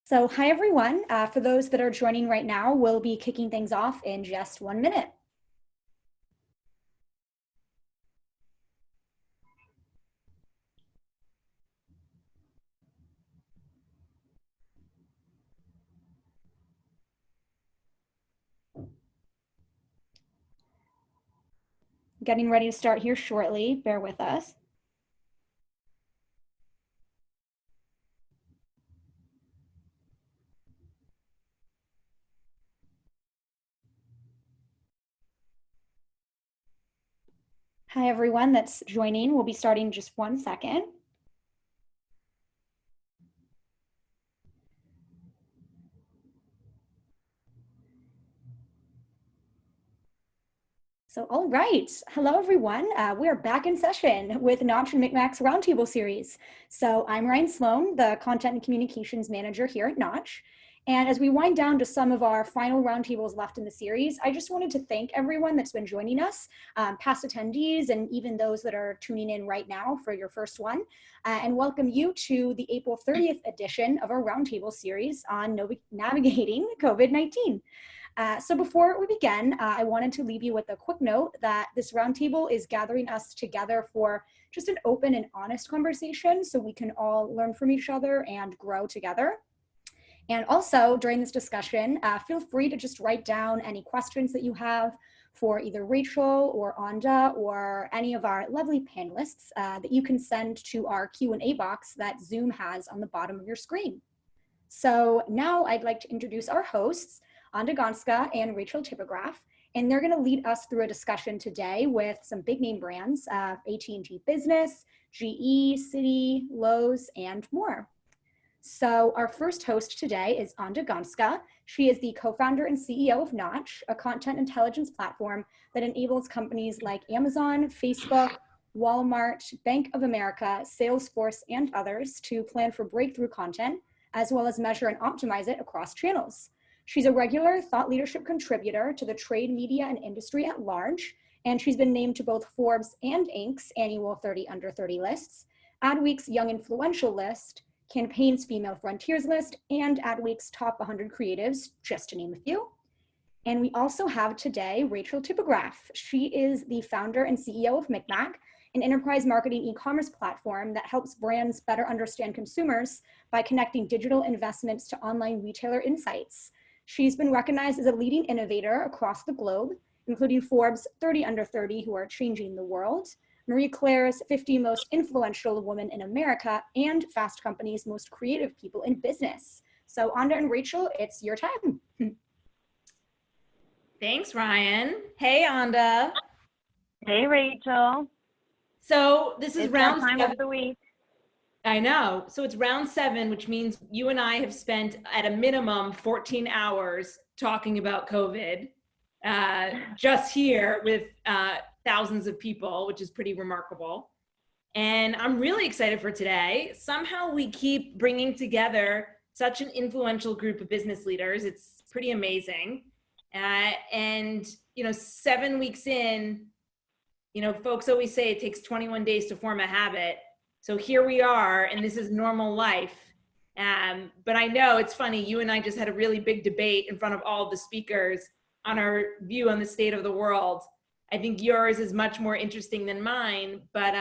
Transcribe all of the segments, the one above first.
So hi everyone. For those that are joining right now, we'll be kicking things off in just 1 minute. Getting ready to start here shortly. Bear with us. Hi everyone that's joining. We'll be starting in just 1 second. So, all right. Hello, everyone. We're back in session with Knotch and MikMak's Roundtable series. So I'm Ryan Sloan, the Content and Communications Manager here at Knotch. And as we wind down to some of our final roundtables left in the series, I just wanted to thank everyone that's been joining us, past attendees, and even those that are tuning in right now for your first one, and welcome you to the April 30th edition of our roundtable series on navigating COVID-19. So before we begin, I wanted to leave you with a quick note that this roundtable is gathering us together for just an open and honest conversation so we can all learn from each other and grow together. And also during this discussion, feel free to just write down any questions that you have for either Rachel or Anda or any of our lovely panelists that you can send to our Q&A box that Zoom has on the bottom of your screen. So now I'd like to introduce our hosts, Anda Gansca and Rachel Tipograph, and they're going to lead us through a discussion today with some big name brands, AT&T Business, GE, Citi, Lowe's, and more. So our first host today is Anda Gansca. She is the co-founder and CEO of Knotch, a content intelligence platform that enables companies like Amazon, Facebook, Walmart, Bank of America, Salesforce, and others to plan for breakthrough content, as well as measure and optimize it across channels. She's a regular thought leadership contributor to the trade, media, and industry at large, and she's been named to both Forbes and Inc.'s annual 30 Under 30 lists, Adweek's Young Influential list, Campaign's Female Frontiers list, and Adweek's Top 100 Creatives, just to name a few. And we also have today Rachel Tipograph. She is the founder and CEO of MikMak, an enterprise marketing e-commerce platform that helps brands better understand consumers by connecting digital investments to online retailer insights. She's been recognized as a leading innovator across the globe, including Forbes 30 Under 30 who are changing the world, Marie Claire's 50 Most Influential Women in America, and Fast Company's Most Creative People in Business. So Anda and Rachel, it's your time. Thanks, Ryan. Hey, Anda. Hey, Rachel. So this is round time 7 of the week. I know. So it's round 7, which means you and I have spent at a minimum 14 hours talking about COVID, just here with thousands of people, which is pretty remarkable. And I'm really excited for today. Somehow we keep bringing together such an influential group of business leaders. It's pretty amazing. And, 7 weeks in, folks always say it takes 21 days to form a habit. So here we are, and this is normal life. But I know it's funny, you and I just had a really big debate in front of all of the speakers on our view on the state of the world. I think yours is much more interesting than mine, but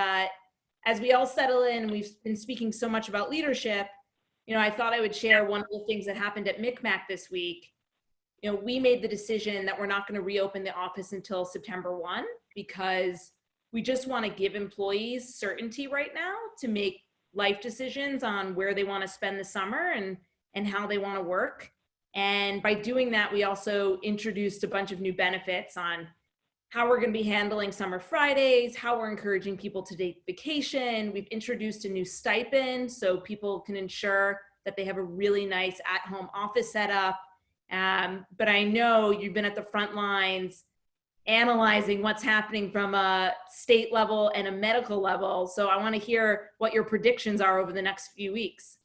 as we all settle in, we've been speaking so much about leadership, I thought I would share one of the things that happened at MikMak this week. We made the decision that we're not going to reopen the office until September 1 because we just want to give employees certainty right now to make life decisions on where they want to spend the summer and how they want to work. And by doing that, we also introduced a bunch of new benefits on how we're going to be handling summer Fridays, how we're encouraging people to take vacation. We've introduced a new stipend so people can ensure that they have a really nice at-home office setup. But I know you've been at the front lines analyzing what's happening from a state level and a medical level. So I want to hear what your predictions are over the next few weeks.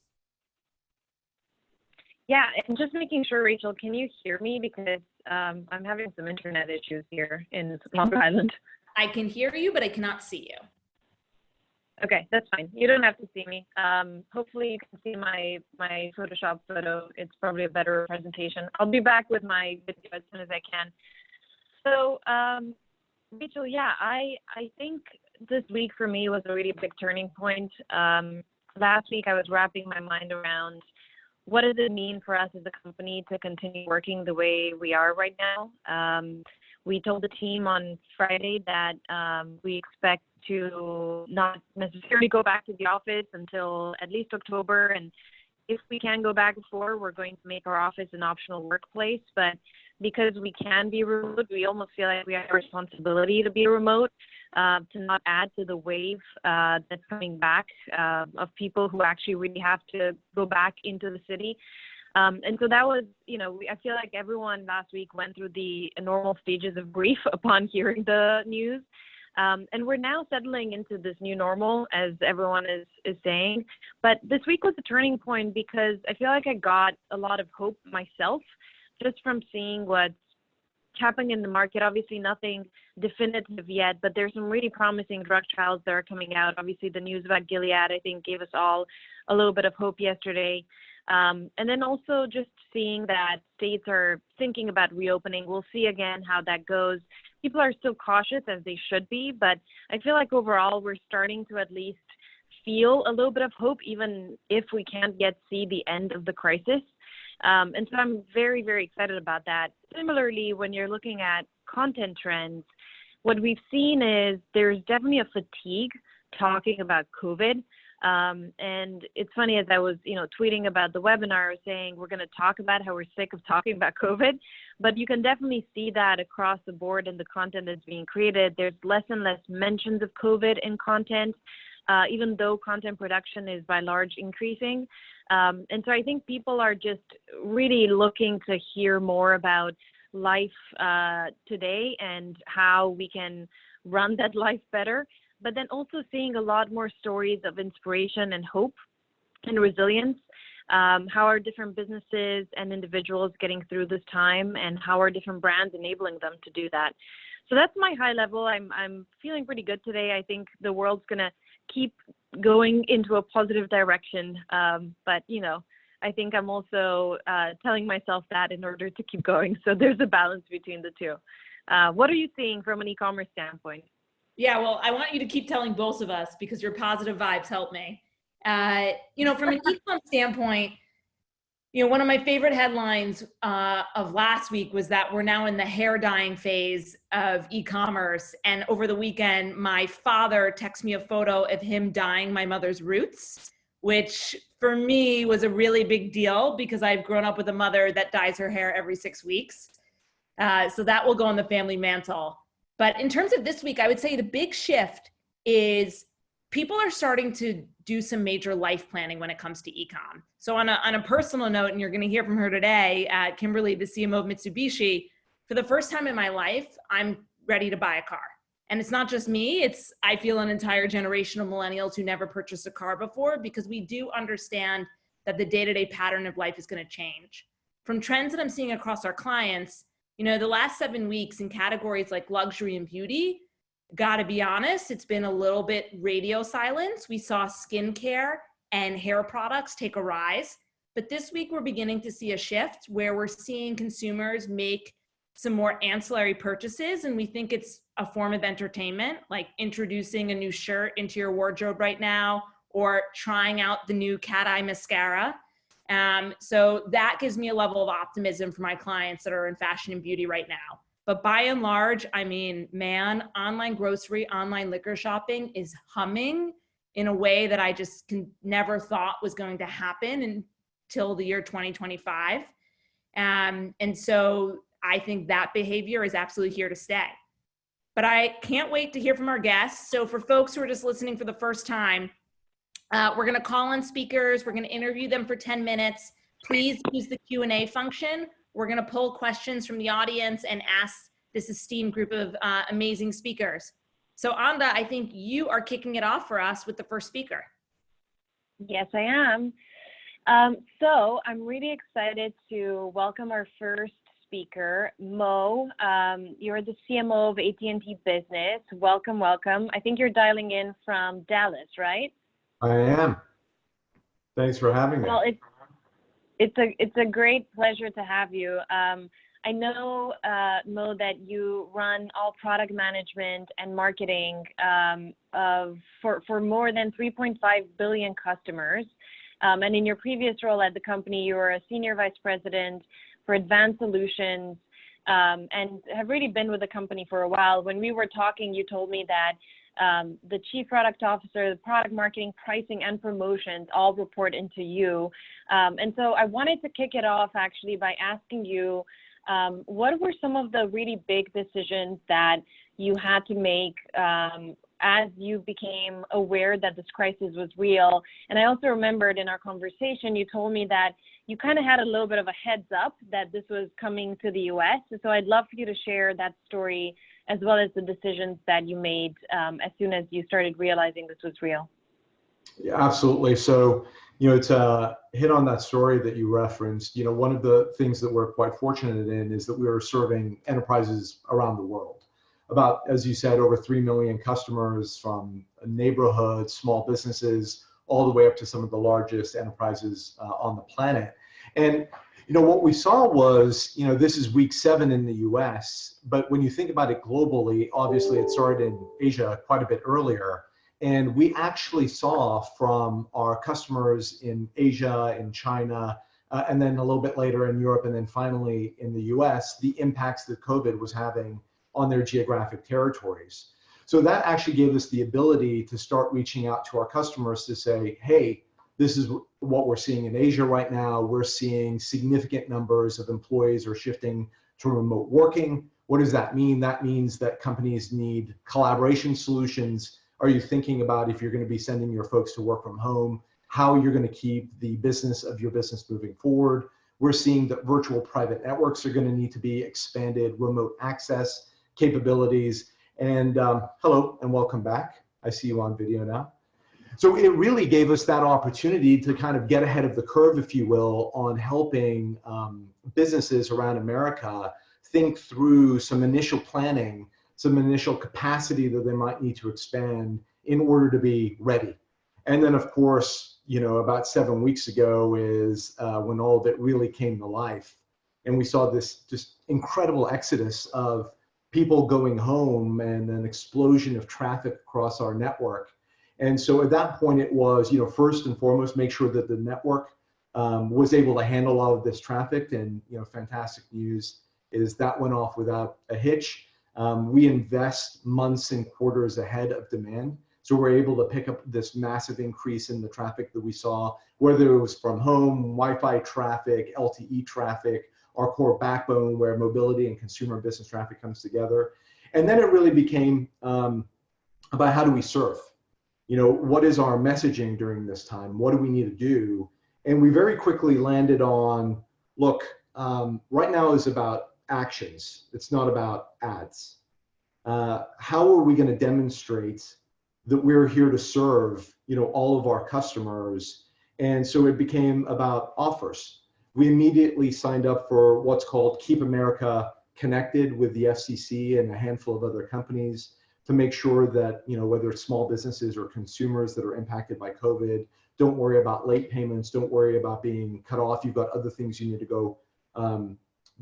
Yeah, and just making sure, Rachel, can you hear me? Because I'm having some internet issues here in Long Island. I can hear you, but I cannot see you. Okay, that's fine. You don't have to see me. Hopefully you can see my Photoshop photo. It's probably a better presentation. I'll be back with my video as soon as I can. So, Rachel, yeah, I think this week for me was a really big turning point. Last week I was wrapping my mind around what does it mean for us as a company to continue working the way we are right now. We told the team on Friday that we expect to not necessarily go back to the office until at least October. And if we can go back before, we're going to make our office an optional workplace. But because we can be remote, we almost feel like we have a responsibility to be remote, to not add to the wave that's coming back of people who actually really have to go back into the city. And so that was, I feel like everyone last week went through the normal stages of grief upon hearing the news. And we're now settling into this new normal, as everyone is saying. But this week was a turning point because I feel like I got a lot of hope myself just from seeing what's happening in the market. Obviously nothing definitive yet, but there's some really promising drug trials that are coming out. Obviously the news about Gilead, I think, gave us all a little bit of hope yesterday. And then also just seeing that states are thinking about reopening. We'll see again how that goes. People are still cautious, as they should be, but I feel like overall we're starting to at least feel a little bit of hope, even if we can't yet see the end of the crisis. And so I'm very, very excited about that. Similarly, when you're looking at content trends, what we've seen is there's definitely a fatigue talking about COVID. And it's funny, as I was, tweeting about the webinar, saying we're going to talk about how we're sick of talking about COVID, but you can definitely see that across the board in the content that's being created. There's less and less mentions of COVID in content, even though content production is by large increasing. And so I think people are just really looking to hear more about life today and how we can run that life better, but then also seeing a lot more stories of inspiration and hope and resilience. How are different businesses and individuals getting through this time, and how are different brands enabling them to do that? So that's my high level. I'm feeling pretty good today. I think the world's going to keep going into a positive direction. But, I think I'm also telling myself that in order to keep going. So there's a balance between the two. What are you seeing from an e-commerce standpoint? Yeah, well, I want you to keep telling both of us because your positive vibes help me. From an e-com standpoint, one of my favorite headlines of last week was that we're now in the hair dyeing phase of e-commerce. And over the weekend, my father texted me a photo of him dyeing my mother's roots, which for me was a really big deal because I've grown up with a mother that dyes her hair every 6 weeks. So that will go on the family mantle. But in terms of this week, I would say the big shift is people are starting to do some major life planning when it comes to e-com. So on a personal note, and you're going to hear from her today, Kimberley, the CMO of Mitsubishi, for the first time in my life, I'm ready to buy a car. And it's not just me, I feel an entire generation of millennials who never purchased a car before, because we do understand that the day-to-day pattern of life is going to change. From trends that I'm seeing across our clients, the last 7 weeks in categories like luxury and beauty, gotta be honest, it's been a little bit radio silence. We saw skincare and hair products take a rise, but this week we're beginning to see a shift where we're seeing consumers make some more ancillary purchases, and we think it's a form of entertainment, like introducing a new shirt into your wardrobe right now, or trying out the new cat eye mascara. So that gives me a level of optimism for my clients that are in fashion and beauty right now. But by and large, online grocery, online liquor shopping is humming in a way that I just never thought was going to happen until the year 2025. And so I think that behavior is absolutely here to stay. But I can't wait to hear from our guests. So for folks who are just listening for the first time, we're going to call on speakers. We're going to interview them for 10 minutes. Please use the Q&A function. We're going to pull questions from the audience and ask this esteemed group of amazing speakers. So Anda, I think you are kicking it off for us with the first speaker. Yes, I am. So I'm really excited to welcome our first speaker, Mo. You're the CMO of AT&T Business. Welcome, welcome. I think you're dialing in from Dallas, right? I am. Thanks for having me. Well, it's a great pleasure to have you. I know, Mo, that you run all product management and marketing for more than 3.5 billion customers. And in your previous role at the company, you were a senior vice president for advanced solutions and have really been with the company for a while. When we were talking, you told me that the chief product officer, the product marketing, pricing, and promotions all report into you. And so I wanted to kick it off actually by asking you, what were some of the really big decisions that you had to make as you became aware that this crisis was real? And I also remembered in our conversation, you told me that you kind of had a little bit of a heads up that this was coming to the US. So I'd love for you to share that story as well as the decisions that you made as soon as you started realizing this was real. Yeah, absolutely. So, to hit on that story that you referenced, one of the things that we're quite fortunate in is that we are serving enterprises around the world. About, as you said, over 3 million customers from neighborhoods, small businesses, all the way up to some of the largest enterprises on the planet. And, what we saw was, this is week 7 in the US, but when you think about it globally, obviously it started in Asia quite a bit earlier. And we actually saw from our customers in Asia, in China, and then a little bit later in Europe, and then finally in the US, the impacts that COVID was having on their geographic territories. So that actually gave us the ability to start reaching out to our customers to say, hey, this is what we're seeing in Asia right now. We're seeing significant numbers of employees are shifting to remote working. What does that mean? That means that companies need collaboration solutions. Are you thinking about, if you're going to be sending your folks to work from home, how you're going to keep the business of your business moving forward? We're seeing that virtual private networks are going to need to be expanded, remote access capabilities. And hello and welcome back. I see you on video now. So it really gave us that opportunity to kind of get ahead of the curve, if you will, on helping businesses around America think through some initial planning, some initial capacity that they might need to expand in order to be ready. And then, of course, about 7 weeks ago is when all of it really came to life. And we saw this just incredible exodus of people going home and an explosion of traffic across our network. And so at that point, it was, first and foremost, make sure that the network was able to handle all of this traffic. And, fantastic news is that went off without a hitch. We invest months and quarters ahead of demand. So we're able to pick up this massive increase in the traffic that we saw, whether it was from home, Wi-Fi traffic, LTE traffic, our core backbone where mobility and consumer business traffic comes together. And then it really became about how do we serve? What is our messaging during this time? What do we need to do? And we very quickly landed on, look, right now is about actions. It's not about ads. How are we going to demonstrate that we're here to serve, all of our customers? And so it became about offers. We immediately signed up for what's called Keep America Connected with the FCC and a handful of other companies to make sure that, whether it's small businesses or consumers that are impacted by COVID, don't worry about late payments, don't worry about being cut off. You've got other things you need to go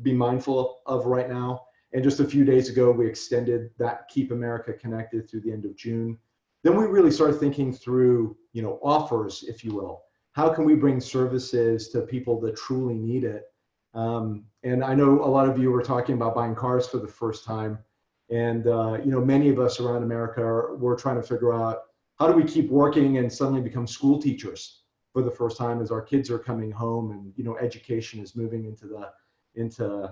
be mindful of right now. And just a few days ago, we extended that Keep America Connected through the end of June. Then we really started thinking through, offers, if you will. How can we bring services to people that truly need it? And I know a lot of you were talking about buying cars for the first time. And, many of us around America we're trying to figure out how do we keep working and suddenly become school teachers for the first time as our kids are coming home and, education is moving into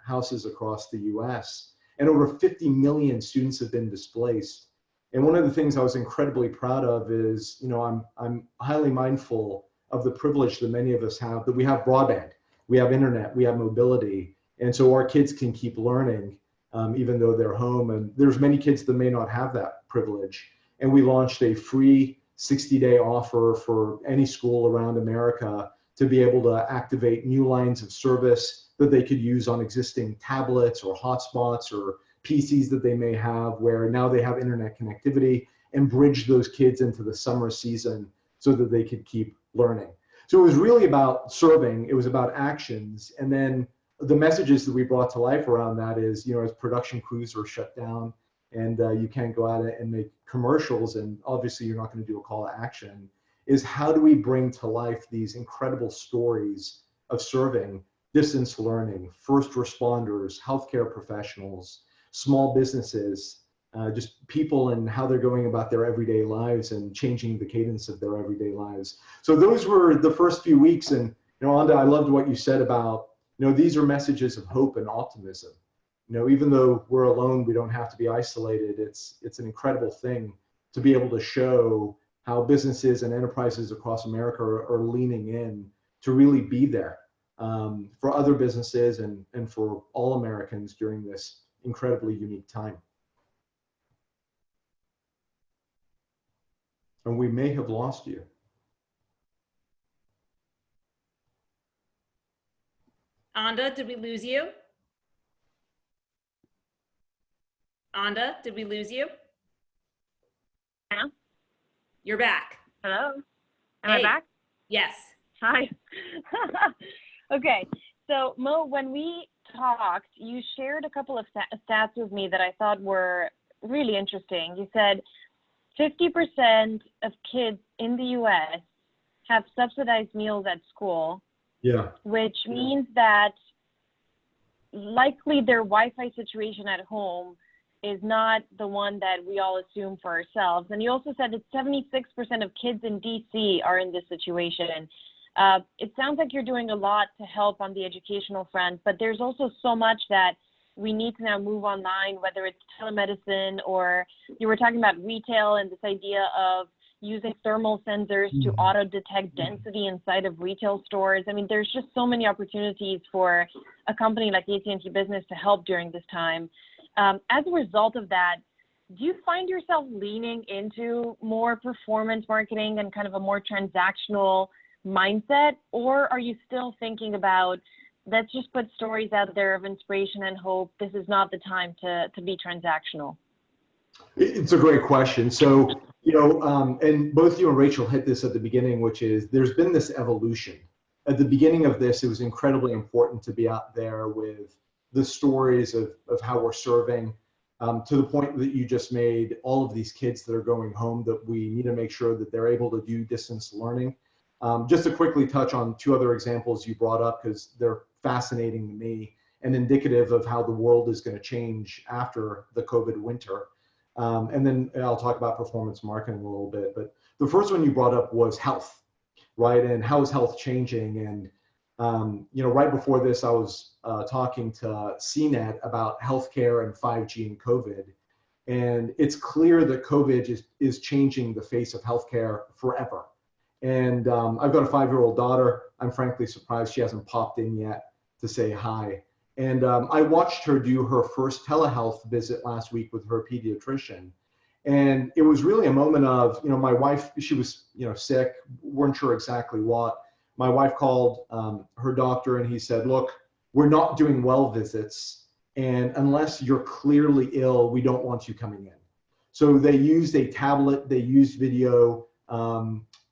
houses across the US. And over 50 million students have been displaced. And one of the things I was incredibly proud of is, I'm highly mindful of the privilege that many of us have, that we have broadband, we have internet, we have mobility. And so our kids can keep learning even though they're home. And there's many kids that may not have that privilege. And we launched a free 60-day offer for any school around America to be able to activate new lines of service that they could use on existing tablets or hotspots or PCs that they may have, where now they have internet connectivity, and bridge those kids into the summer season so that they could keep learning. So it was really about serving, it was about actions, and then the messages that we brought to life around that is, you know, as production crews are shut down and you can't go out and make commercials, and obviously you're not going to do a call to action, is how do we bring to life these incredible stories of serving, distance learning, first responders, healthcare professionals, small businesses, just people and how they're going about their everyday lives and changing the cadence of their everyday lives. So those were the first few weeks. And, you know, Anda, I loved what you said about, you know, these are messages of hope and optimism. You know, even though we're alone, we don't have to be isolated. It's an incredible thing to be able to show how businesses and enterprises across America are leaning in to really be there for other businesses and for all Americans during this incredibly unique time. And we may have lost you. Anda, did we lose you? Anda, did we lose you? Yeah. You're back. Hello. Am Hey. I back? Yes. Hi. Okay. So Mo, when we talked, you shared a couple of stats with me that I thought were really interesting. You said 50% of kids in the US have subsidized meals at school. Yeah. Which means that likely their Wi-Fi situation at home is not the one that we all assume for ourselves. And you also said that 76% of kids in DC are in this situation. It sounds like you're doing a lot to help on the educational front, but there's also so much that we need to now move online, whether it's telemedicine or you were talking about retail and this idea of using thermal sensors to auto-detect density inside of retail stores. I mean, there's just so many opportunities for a company like AT&T Business to help during this time. As a result of that, do you find yourself leaning into more performance marketing and kind of a more transactional mindset, or are you still thinking about, let's just put stories out there of inspiration and hope, this is not the time to be transactional? It's a great question. So, you know, and both you and Rachel hit this at the beginning, which is there's been this evolution. At the beginning of this, it was incredibly important to be out there with the stories of how we're serving, to the point that you just made, all of these kids that are going home, that we need to make sure that they're able to do distance learning. Just to quickly touch on two other examples you brought up, because they're fascinating to me and indicative of how the world is going to change after the COVID winter. And then I'll talk about performance marketing a little bit. But the first one you brought up was health, right? And how is health changing? And, you know, right before this, I was talking to CNET about healthcare and 5G and COVID. And it's clear that COVID is changing the face of healthcare forever. And I've got a 5-year-old daughter. I'm frankly surprised she hasn't popped in yet to say hi. And I watched her do her first telehealth visit last week with her pediatrician. And it was really a moment of, you know, my wife, she was, you know, sick, weren't sure exactly what. My wife called her doctor and he said, look, we're not doing well visits. And unless you're clearly ill, we don't want you coming in. So they used a tablet, they used video.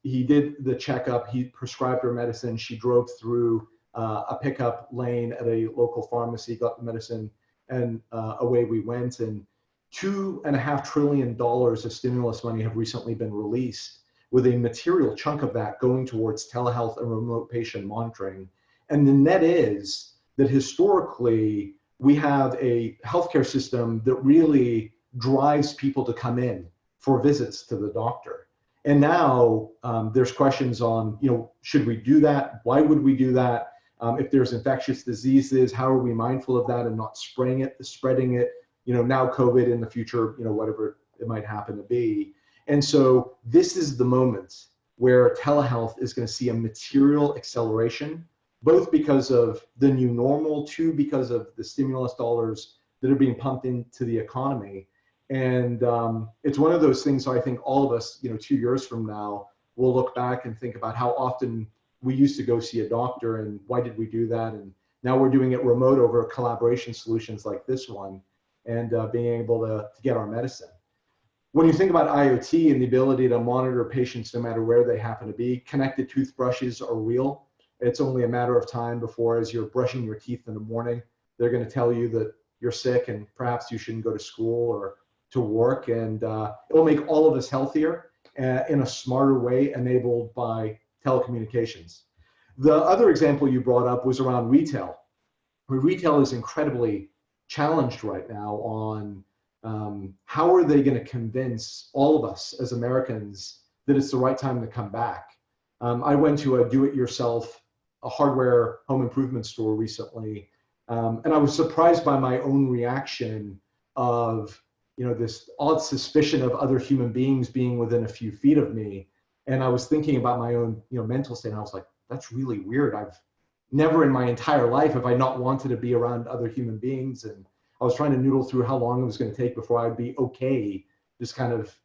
He did the checkup, he prescribed her medicine. She drove through a pickup lane at a local pharmacy, got the medicine, and away we went. And $2.5 trillion of stimulus money have recently been released, with a material chunk of that going towards telehealth and remote patient monitoring. And the net is that historically, we have a healthcare system that really drives people to come in for visits to the doctor. And now there's questions on, you know, should we do that? Why would we do that? If there's infectious diseases, how are we mindful of that and not spreading it, you know, now COVID, in the future, you know, whatever it might happen to be. And so this is the moment where telehealth is going to see a material acceleration, both because of the new normal, too, because of the stimulus dollars that are being pumped into the economy. And it's one of those things, so I think all of us, you know, 2 years from now, will look back and think about how often we used to go see a doctor, and why did we do that? And now we're doing it remote over collaboration solutions like this one, and being able to get our medicine. When you think about IoT and the ability to monitor patients no matter where they happen to be, connected toothbrushes are real. It's only a matter of time before, as you're brushing your teeth in the morning, they're going to tell you that you're sick and perhaps you shouldn't go to school or to work. And it will make all of us healthier in a smarter way, enabled by telecommunications. The other example you brought up was around retail. Retail is incredibly challenged right now on how are they going to convince all of us as Americans that it's the right time to come back. I went to a do-it-yourself, a hardware home improvement store recently, and I was surprised by my own reaction of, this odd suspicion of other human beings being within a few feet of me. And I was thinking about my own, mental state. And I was like, that's really weird. I've never in my entire life have I not wanted to be around other human beings. And I was trying to noodle through how long it was going to take before I'd be okay, just kind of,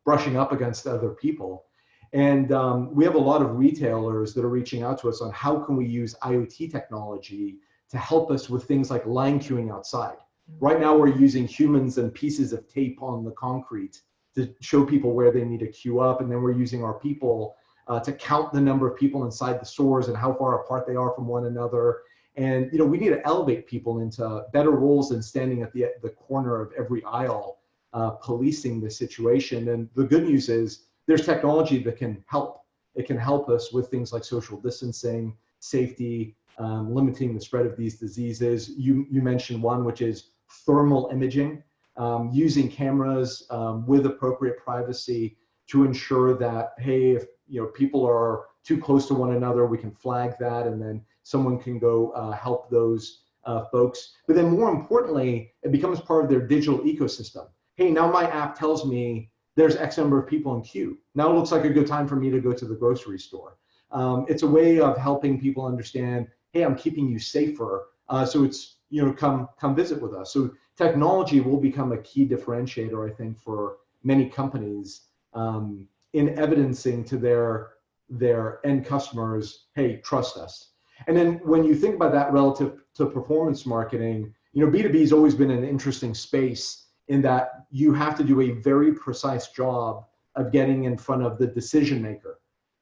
brushing up against other people. And we have a lot of retailers that are reaching out to us on how can we use IoT technology to help us with things like line queuing outside. Right now, we're using humans and pieces of tape on the concrete to show people where they need to queue up. And then we're using our people to count the number of people inside the stores and how far apart they are from one another. And we need to elevate people into better roles than standing at the corner of every aisle, policing the situation. And the good news is there's technology that can help. It can help us with things like social distancing, safety, limiting the spread of these diseases. You mentioned one, which is thermal imaging, using cameras with appropriate privacy to ensure that, hey, if people are too close to one another, we can flag that, and then someone can go help those folks. But then more importantly, it becomes part of their digital ecosystem. Hey, now my app tells me there's X number of people in queue. Now it looks like a good time for me to go to the grocery store. It's a way of helping people understand, hey, I'm keeping you safer. So it's, come visit with us. So technology will become a key differentiator, I think, for many companies in evidencing to their end customers, hey, trust us. And then when you think about that relative to performance marketing, B2B has always been an interesting space in that you have to do a very precise job of getting in front of the decision maker.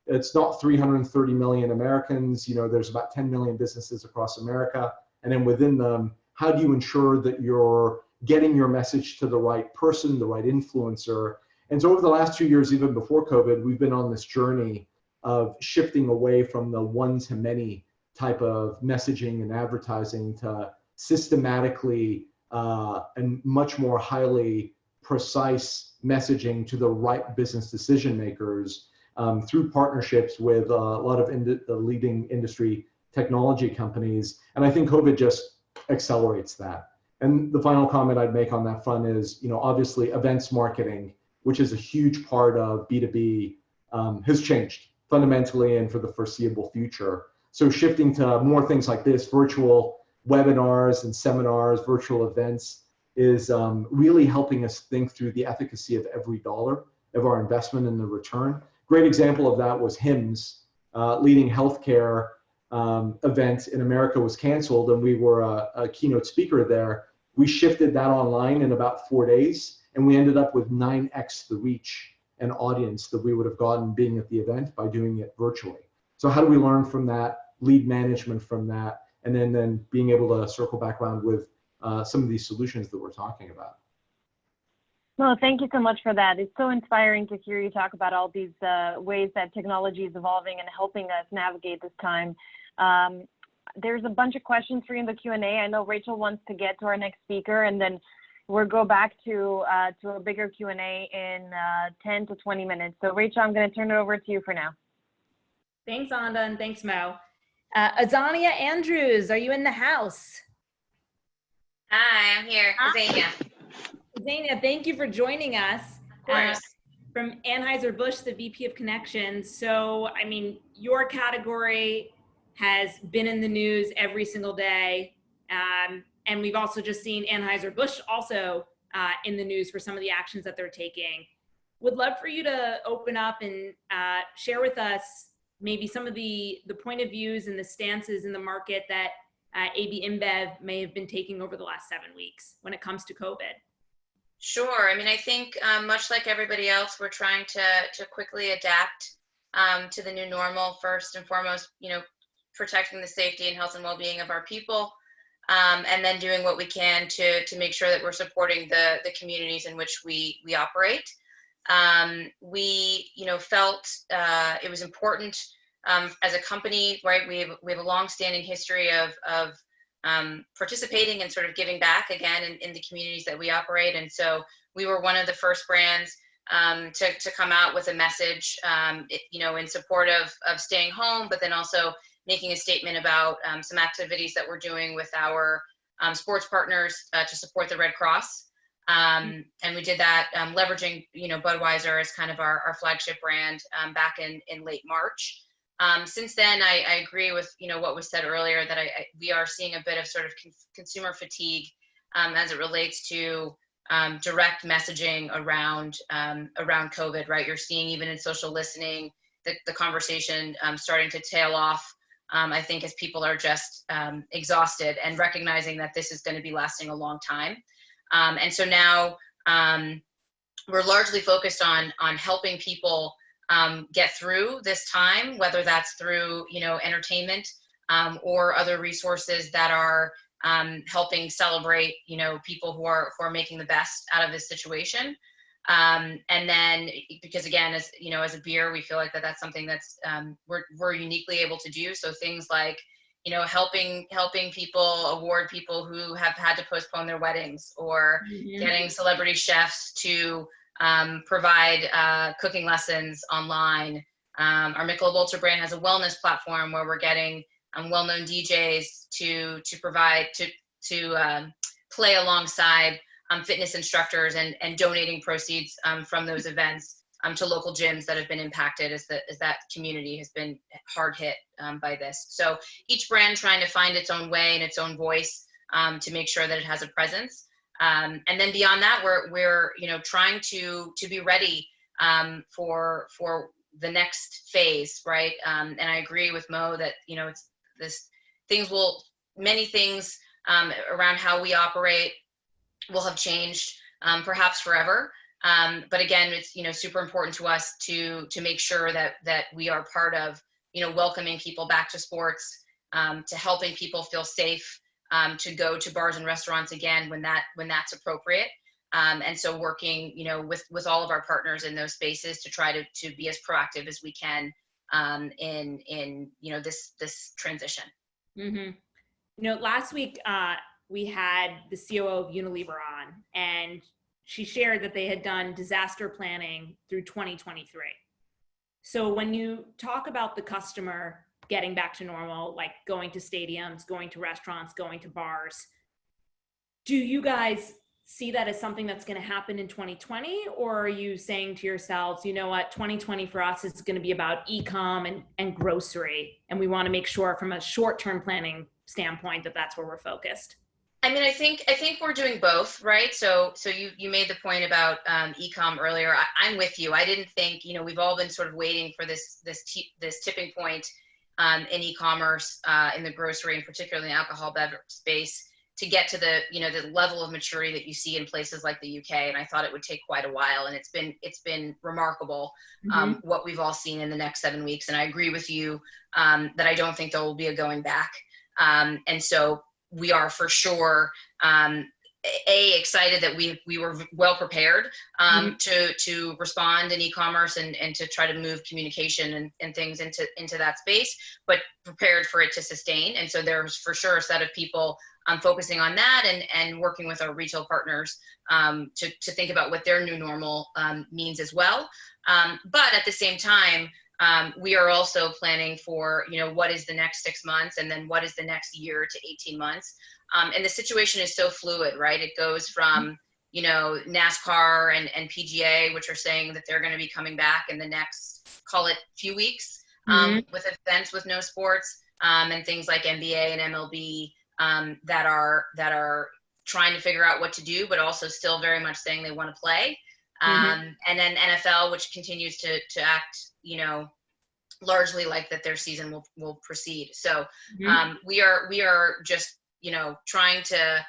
It's not 330 million Americans, there's about 10 million businesses across America. And then within them, how do you ensure that you're getting your message to the right person, the right influencer? And so over the last 2 years, even before COVID, we've been on this journey of shifting away from the one-to-many type of messaging and advertising to systematically and much more highly precise messaging to the right business decision makers through partnerships with a lot of the leading industry technology companies. And I think COVID just accelerates that. And the final comment I'd make on that front is, obviously events marketing, which is a huge part of B2B, has changed fundamentally and for the foreseeable future. So shifting to more things like this, virtual webinars and seminars, virtual events, is really helping us think through the efficacy of every dollar of our investment and the return. Great example of that was HIMSS, leading healthcare event in America was canceled, and we were a keynote speaker there. We shifted that online in about 4 days, and we ended up with 9x the reach and audience that we would have gotten being at the event by doing it virtually. So how do we learn from that, lead management from that, and then being able to circle back around with some of these solutions that we're talking about? Well, thank you so much for that. It's so inspiring to hear you talk about all these ways that technology is evolving and helping us navigate this time. There's a bunch of questions for you in the Q&A. I know Rachel wants to get to our next speaker, and then we'll go back to a bigger Q&A in 10 to 20 minutes. So Rachel, I'm going to turn it over to you for now. Thanks, Anda, and thanks, Mo. Azania Andrews, are you in the house? Hi, I'm here. Azania. Azania, thank you for joining us. Of course. From Anheuser-Busch, the VP of Connections. So, your category has been in the news every single day. And we've also just seen Anheuser-Busch also in the news for some of the actions that they're taking. Would love for you to open up and share with us maybe some of the point of views and the stances in the market that AB InBev may have been taking over the last 7 weeks when it comes to COVID? Sure. I mean, I think much like everybody else, we're trying to quickly adapt to the new normal. First and foremost, protecting the safety and health and well-being of our people, and then doing what we can to make sure that we're supporting the communities in which we operate. We felt it was important as a company, right? We have a long-standing history of participating and sort of giving back again in the communities that we operate, and so we were one of the first brands to come out with a message, in support of staying home, but then also making a statement about some activities that we're doing with our sports partners to support the Red Cross. And we did that leveraging, Budweiser as kind of our flagship brand back in late March. Since then, I agree with, what was said earlier, that we are seeing a bit of sort of consumer fatigue as it relates to direct messaging around COVID, right? You're seeing even in social listening, the conversation starting to tail off, I think, as people are just exhausted and recognizing that this is going to be lasting a long time. And so now we're largely focused on helping people get through this time, whether that's through, entertainment or other resources that are helping celebrate, people who are making the best out of this situation. And then, because again, as a beer, we feel like that's something that's we're uniquely able to do. So things like, helping people, award people who have had to postpone their weddings, or getting celebrity chefs to provide cooking lessons online. Our Michelob Ultra brand has a wellness platform where we're getting well-known DJs to provide to play alongside fitness instructors and donating proceeds from those events to local gyms that have been impacted as that community has been hard hit by this. So each brand trying to find its own way and its own voice to make sure that it has a presence. And then beyond that, we're trying to be ready for the next phase, right? And I agree with Mo that it's many things around how we operate will have changed, perhaps forever. But again, it's super important to us to make sure that we are part of welcoming people back to sports, to helping people feel safe, to go to bars and restaurants again when that's appropriate, and so working with all of our partners in those spaces to try to be as proactive as we can in this transition. Last week we had the COO of Unilever on, and she shared that they had done disaster planning through 2023. So when you talk about the customer getting back to normal, like going to stadiums, going to restaurants, going to bars, do you guys see that as something that's going to happen in 2020? Or are you saying to yourselves, 2020 for us is going to be about e-com and grocery, and we want to make sure from a short-term planning standpoint that that's where we're focused? I mean, I think we're doing both, right? So you made the point about e-com earlier. I'm with you. I didn't think, we've all been sort of waiting for this tipping point in e-commerce, in the grocery and particularly in the alcohol beverage space, to get to the level of maturity that you see in places like the UK. And I thought it would take quite a while, and it's been remarkable what we've all seen in the next 7 weeks. And I agree with you that I don't think there will be a going back. And so we are for sure excited that we were well prepared to respond in e-commerce and to try to move communication and things into that space, but prepared for it to sustain. And so there's for sure a set of people focusing on that and working with our retail partners to think about what their new normal means as well. But at the same time, we are also planning for, what is the next 6 months, and then what is the next year to 18 months. And the situation is so fluid, right? It goes from, NASCAR and PGA, which are saying that they're going to be coming back in the next, call it, few weeks, with events with no sports, and things like NBA and MLB that are trying to figure out what to do, but also still very much saying they want to play. And then NFL, which continues to act, largely like that their season will proceed. So Mm-hmm. we are just, trying to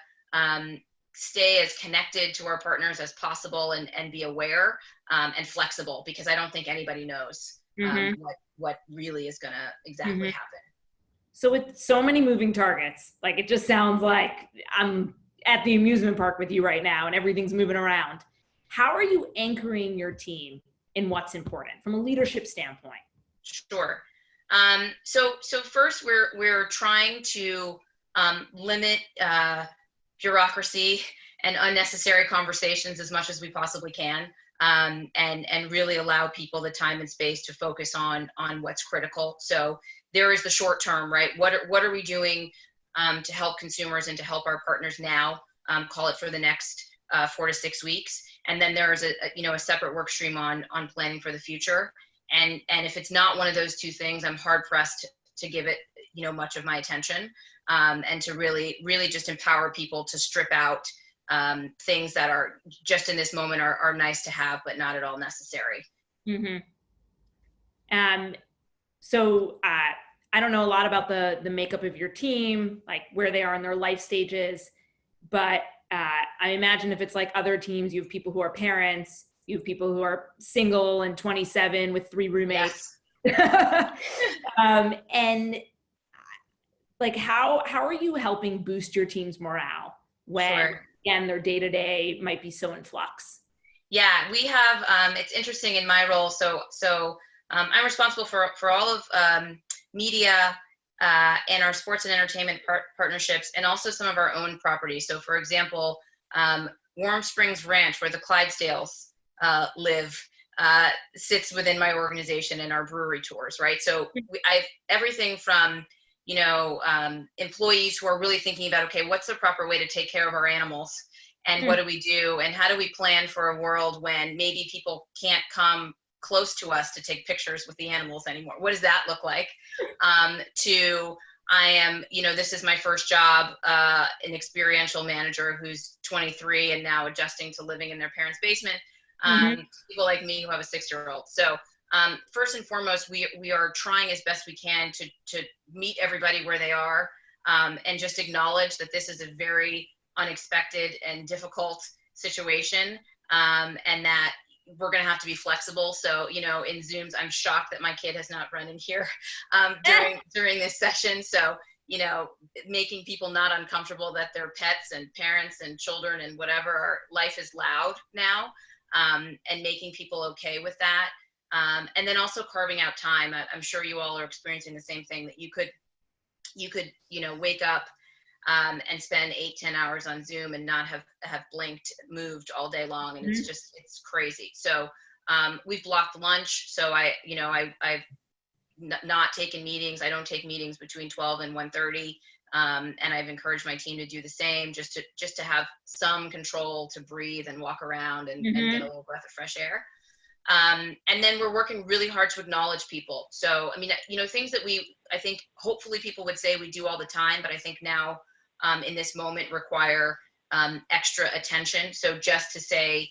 stay as connected to our partners as possible and be aware and flexible, because I don't think anybody knows Mm-hmm. what really is going to exactly Mm-hmm. happen. So with so many moving targets, like it just sounds like I'm at the amusement park with you right now and everything's moving around. How are you anchoring your team in what's important from a leadership standpoint? Sure. So first, we're trying to limit bureaucracy and unnecessary conversations as much as we possibly can, and really allow people the time and space to focus on what's critical. So there is the short term, right? What are we doing to help consumers and to help our partners now? Call it for the next 4 to 6 weeks, and then there is a separate work stream on planning for the future. And if it's not one of those two things, I'm hard pressed to give it much of my attention, and to really just empower people to strip out things that are just in this moment are nice to have, but not at all necessary. Mm-hmm. So I don't know a lot about the makeup of your team, like where they are in their life stages, but I imagine if it's like other teams, you have people who are parents, you have people who are single and 27 with 3 roommates. Yes. And like, how are you helping boost your team's morale when, Sure. again, their day-to-day might be so in flux? Yeah, we have, it's interesting in my role. So I'm responsible for all of media and our sports and entertainment partnerships, and also some of our own properties. So for example, Warm Springs Ranch, where the Clydesdales live, sits within my organization and our brewery tours, right? So I've everything from, employees who are really thinking about, okay, what's the proper way to take care of our animals? And what do we do? And how do we plan for a world when maybe people can't come close to us to take pictures with the animals anymore? What does that look like? I am, this is my first job, an experiential manager who's 23 and now adjusting to living in their parents' basement. People like me who have a 6-year-old. So first and foremost, we are trying as best we can to meet everybody where they are, and just acknowledge that this is a very unexpected and difficult situation, and that we're going to have to be flexible. So, in Zooms, I'm shocked that my kid has not run in here during this session. So, making people not uncomfortable that their pets and parents and children and whatever, life is loud now, and making people okay with that. And then also carving out time. I'm sure you all are experiencing the same thing, that you could, wake up and spend 8-10 hours on Zoom and not have blinked, moved all day long. And it's crazy. So we've blocked lunch. So I've not taken meetings. I don't take meetings between 12 and 1:30. And I've encouraged my team to do the same, just to have some control to breathe and walk around and get a little breath of fresh air. And then we're working really hard to acknowledge people. So, things that I think hopefully people would say we do all the time, but I think now in this moment require extra attention. So just to say,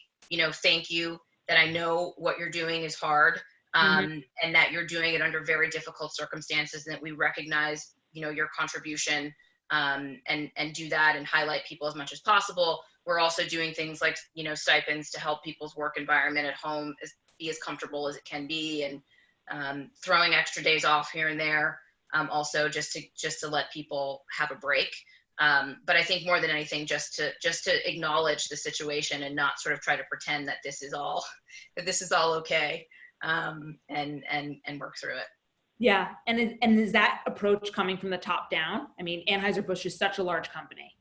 thank you, that I know what you're doing is hard, and that you're doing it under very difficult circumstances, and that we recognize, your contribution, and do that and highlight people as much as possible. We're also doing things like, stipends to help people's work environment at home be as comfortable as it can be, and throwing extra days off here and there, also just to let people have a break. But I think more than anything, just to acknowledge the situation and not sort of try to pretend that this is all okay, and work through it. Yeah. And is that approach coming from the top down? I mean, Anheuser-Busch is such a large company.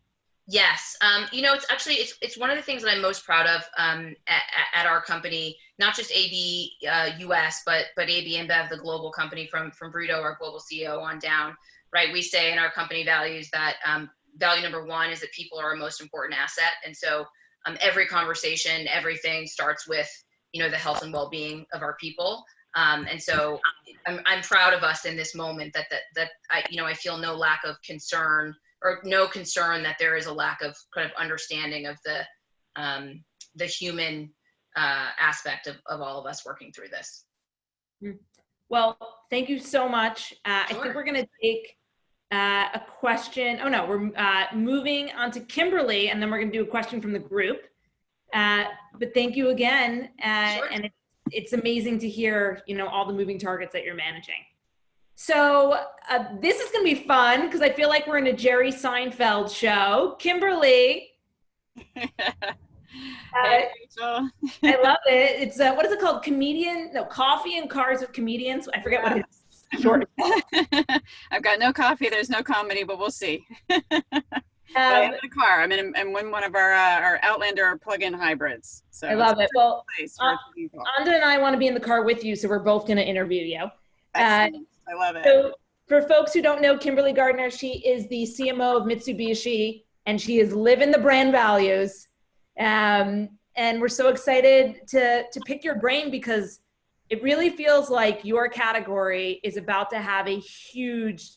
Yes. It's one of the things that I'm most proud of at our company, not just AB US, but AB InBev, the global company from Brito, our global CEO, on down, right? We say in our company values that value number 1 is that people are our most important asset. And so every conversation, everything starts with, the health and well-being of our people. And so I'm proud of us in this moment that I feel no lack of concern, or no concern that there is a lack of kind of understanding of the human aspect of all of us working through this. Well, thank you so much. I think Sure. we're going to take a question. Oh no, we're moving on to Kimberley, and then we're going to do a question from the group. But thank you again, Sure. and it's amazing to hear, you know, all the moving targets that you're managing. So this is going to be fun because I feel like we're in a Jerry Seinfeld show. Kimberley. Hey, Rachel. I love it. It's what is it called? Coffee and Cars with Comedians. I forget what it is. Short. I've got no coffee. There's no comedy, but we'll see. But I am in a car. I'm in one of our Outlander plug-in hybrids. So I love it. Well, Anda Anda and I want to be in the car with you, so we're both going to interview you. I love it. So for folks who don't know Kimberley Gardiner, she is the CMO of Mitsubishi, and she is living the brand values. And we're so excited to pick your brain because it really feels like your category is about to have a huge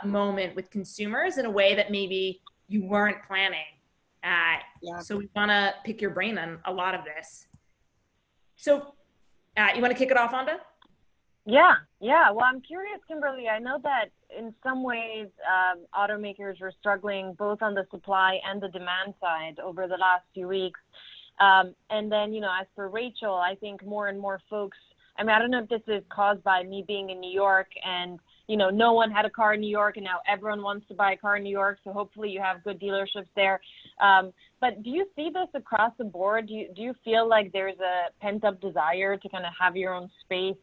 moment with consumers in a way that maybe you weren't planning. So we want to pick your brain on a lot of this. So you want to kick it off, Anda? Yeah. Well, I'm curious, Kimberly. I know that in some ways, automakers were struggling both on the supply and the demand side over the last few weeks. And then, you know, as for Rachel, I think more and more folks, I mean, I don't know if this is caused by me being in New York and, you know, no one had a car in New York and now everyone wants to buy a car in New York. So hopefully you have good dealerships there. But do you see this across the board? Do you feel like there's a pent up desire to kind of have your own space?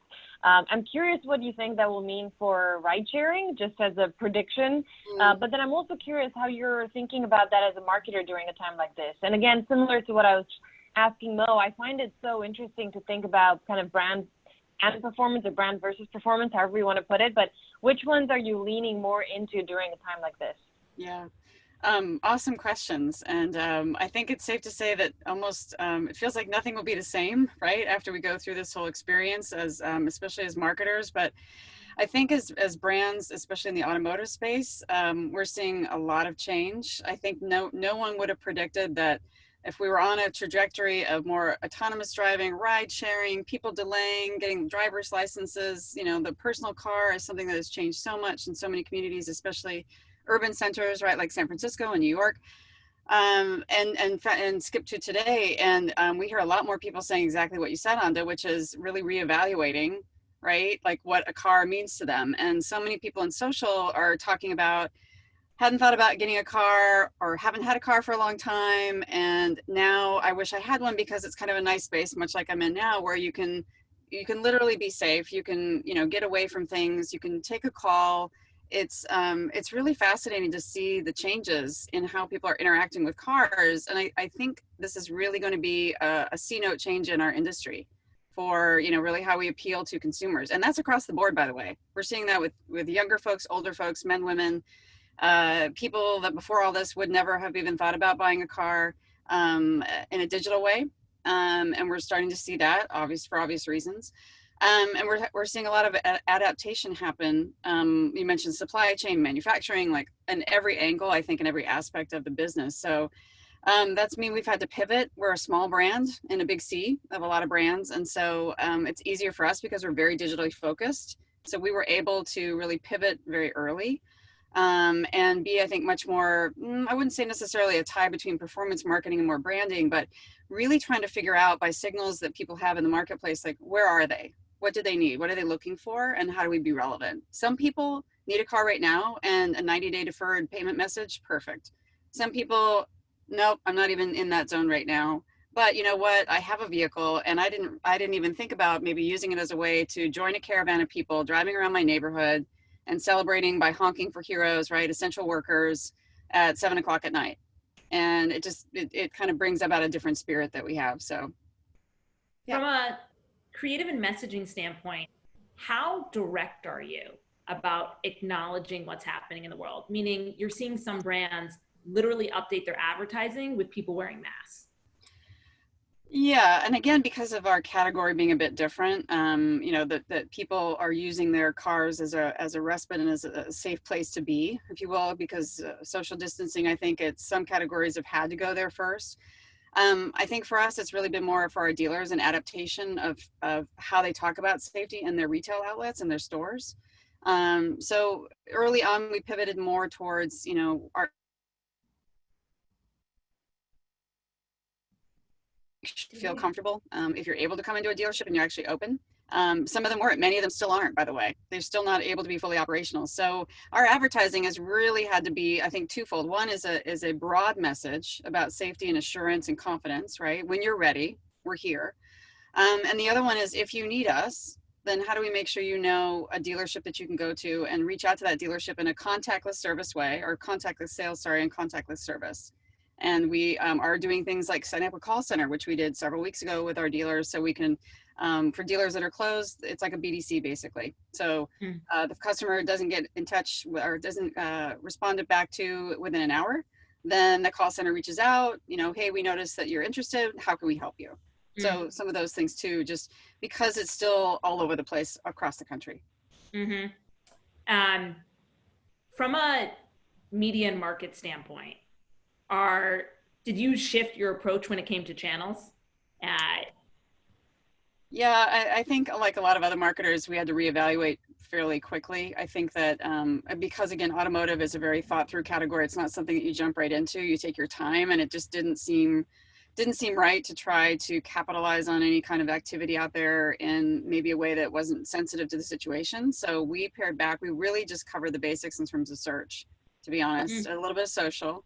I'm curious what you think that will mean for ride sharing, just as a prediction. But then I'm also curious how you're thinking about that as a marketer during a time like this. And again, similar to what I was asking Mo, I find it so interesting to think about kind of brand and performance or brand versus performance, however you want to put it. But which ones are you leaning more into during a time like this? Yeah. Awesome questions. And I think it's safe to say that almost it feels like nothing will be the same, right, after we go through this whole experience, as especially as marketers. But I think as brands, especially in the automotive space, we're seeing a lot of change. I think no one would have predicted that if we were on a trajectory of more autonomous driving, ride sharing, people delaying, getting driver's licenses, you know, the personal car is something that has changed so much in so many communities, especially urban centers, right, like San Francisco and New York, and skip to today. And we hear a lot more people saying exactly what you said, Anda, which is really reevaluating, right, like what a car means to them. And so many people in social are talking about, hadn't thought about getting a car or haven't had a car for a long time. And now I wish I had one because it's kind of a nice space, much like I'm in now, where you can literally be safe. You can, you know, get away from things. You can take a call. It's really fascinating to see the changes in how people are interacting with cars. And I think this is really going to be a C-note change in our industry for, you know, really how we appeal to consumers. And that's across the board, by the way. We're seeing that with younger folks, older folks, men, women, people that before all this would never have even thought about buying a car in a digital way. And we're starting to see that, for obvious reasons. And we're seeing a lot of adaptation happen. You mentioned supply chain, manufacturing, like in every angle, I think in every aspect of the business. So that's mean we've had to pivot. We're a small brand in a big sea of a lot of brands. And so it's easier for us because we're very digitally focused. So we were able to really pivot very early. And be, I think, much more, I wouldn't say necessarily a tie between performance marketing and more branding, but really trying to figure out by signals that people have in the marketplace, like, where are they? What do they need? What are they looking for? And how do we be relevant? Some people need a car right now and a 90-day deferred payment message, perfect. Some people, nope, I'm not even in that zone right now. But you know what? I have a vehicle and I didn't even think about maybe using it as a way to join a caravan of people driving around my neighborhood and celebrating by honking for heroes, right? Essential workers at 7 o'clock at night. And it kind of brings about a different spirit that we have. So yeah. From a creative and messaging standpoint, how direct are you about acknowledging what's happening in the world? Meaning you're seeing some brands literally update their advertising with people wearing masks. Yeah, and again, because of our category being a bit different, you know, that people are using their cars as a respite and as a safe place to be, if you will, because social distancing, I think some categories have had to go there first. I think for us, it's really been more for our dealers an adaptation of how they talk about safety in their retail outlets and their stores. So early on, we pivoted more towards, you know, our feel comfortable if you're able to come into a dealership and you're actually open. Some of them weren't, many of them still aren't, by the way. They're still not able to be fully operational. So our advertising has really had to be, I think, twofold. One is a broad message about safety and assurance and confidence, right? When you're ready, we're here. And the other one is, if you need us, then how do we make sure you know a dealership that you can go to and reach out to that dealership in a contactless service way, or contactless sales, sorry, and contactless service. And we are doing things like setting up a call center, which we did several weeks ago with our dealers, so we can, for dealers that are closed, it's like a BDC basically. So the customer doesn't get in touch or doesn't respond back to within an hour, then the call center reaches out, you know, hey, we noticed that you're interested, how can we help you? So some of those things too, just because it's still all over the place across the country. From a media and market standpoint, did you shift your approach when it came to channels? Yeah, I think like a lot of other marketers, we had to reevaluate fairly quickly. I think that because again, automotive is a very thought through category. It's not something that you jump right into. You take your time, and it just didn't seem right to try to capitalize on any kind of activity out there in maybe a way that wasn't sensitive to the situation. So we pared back. We really just covered the basics in terms of search, to be honest. A little bit of social.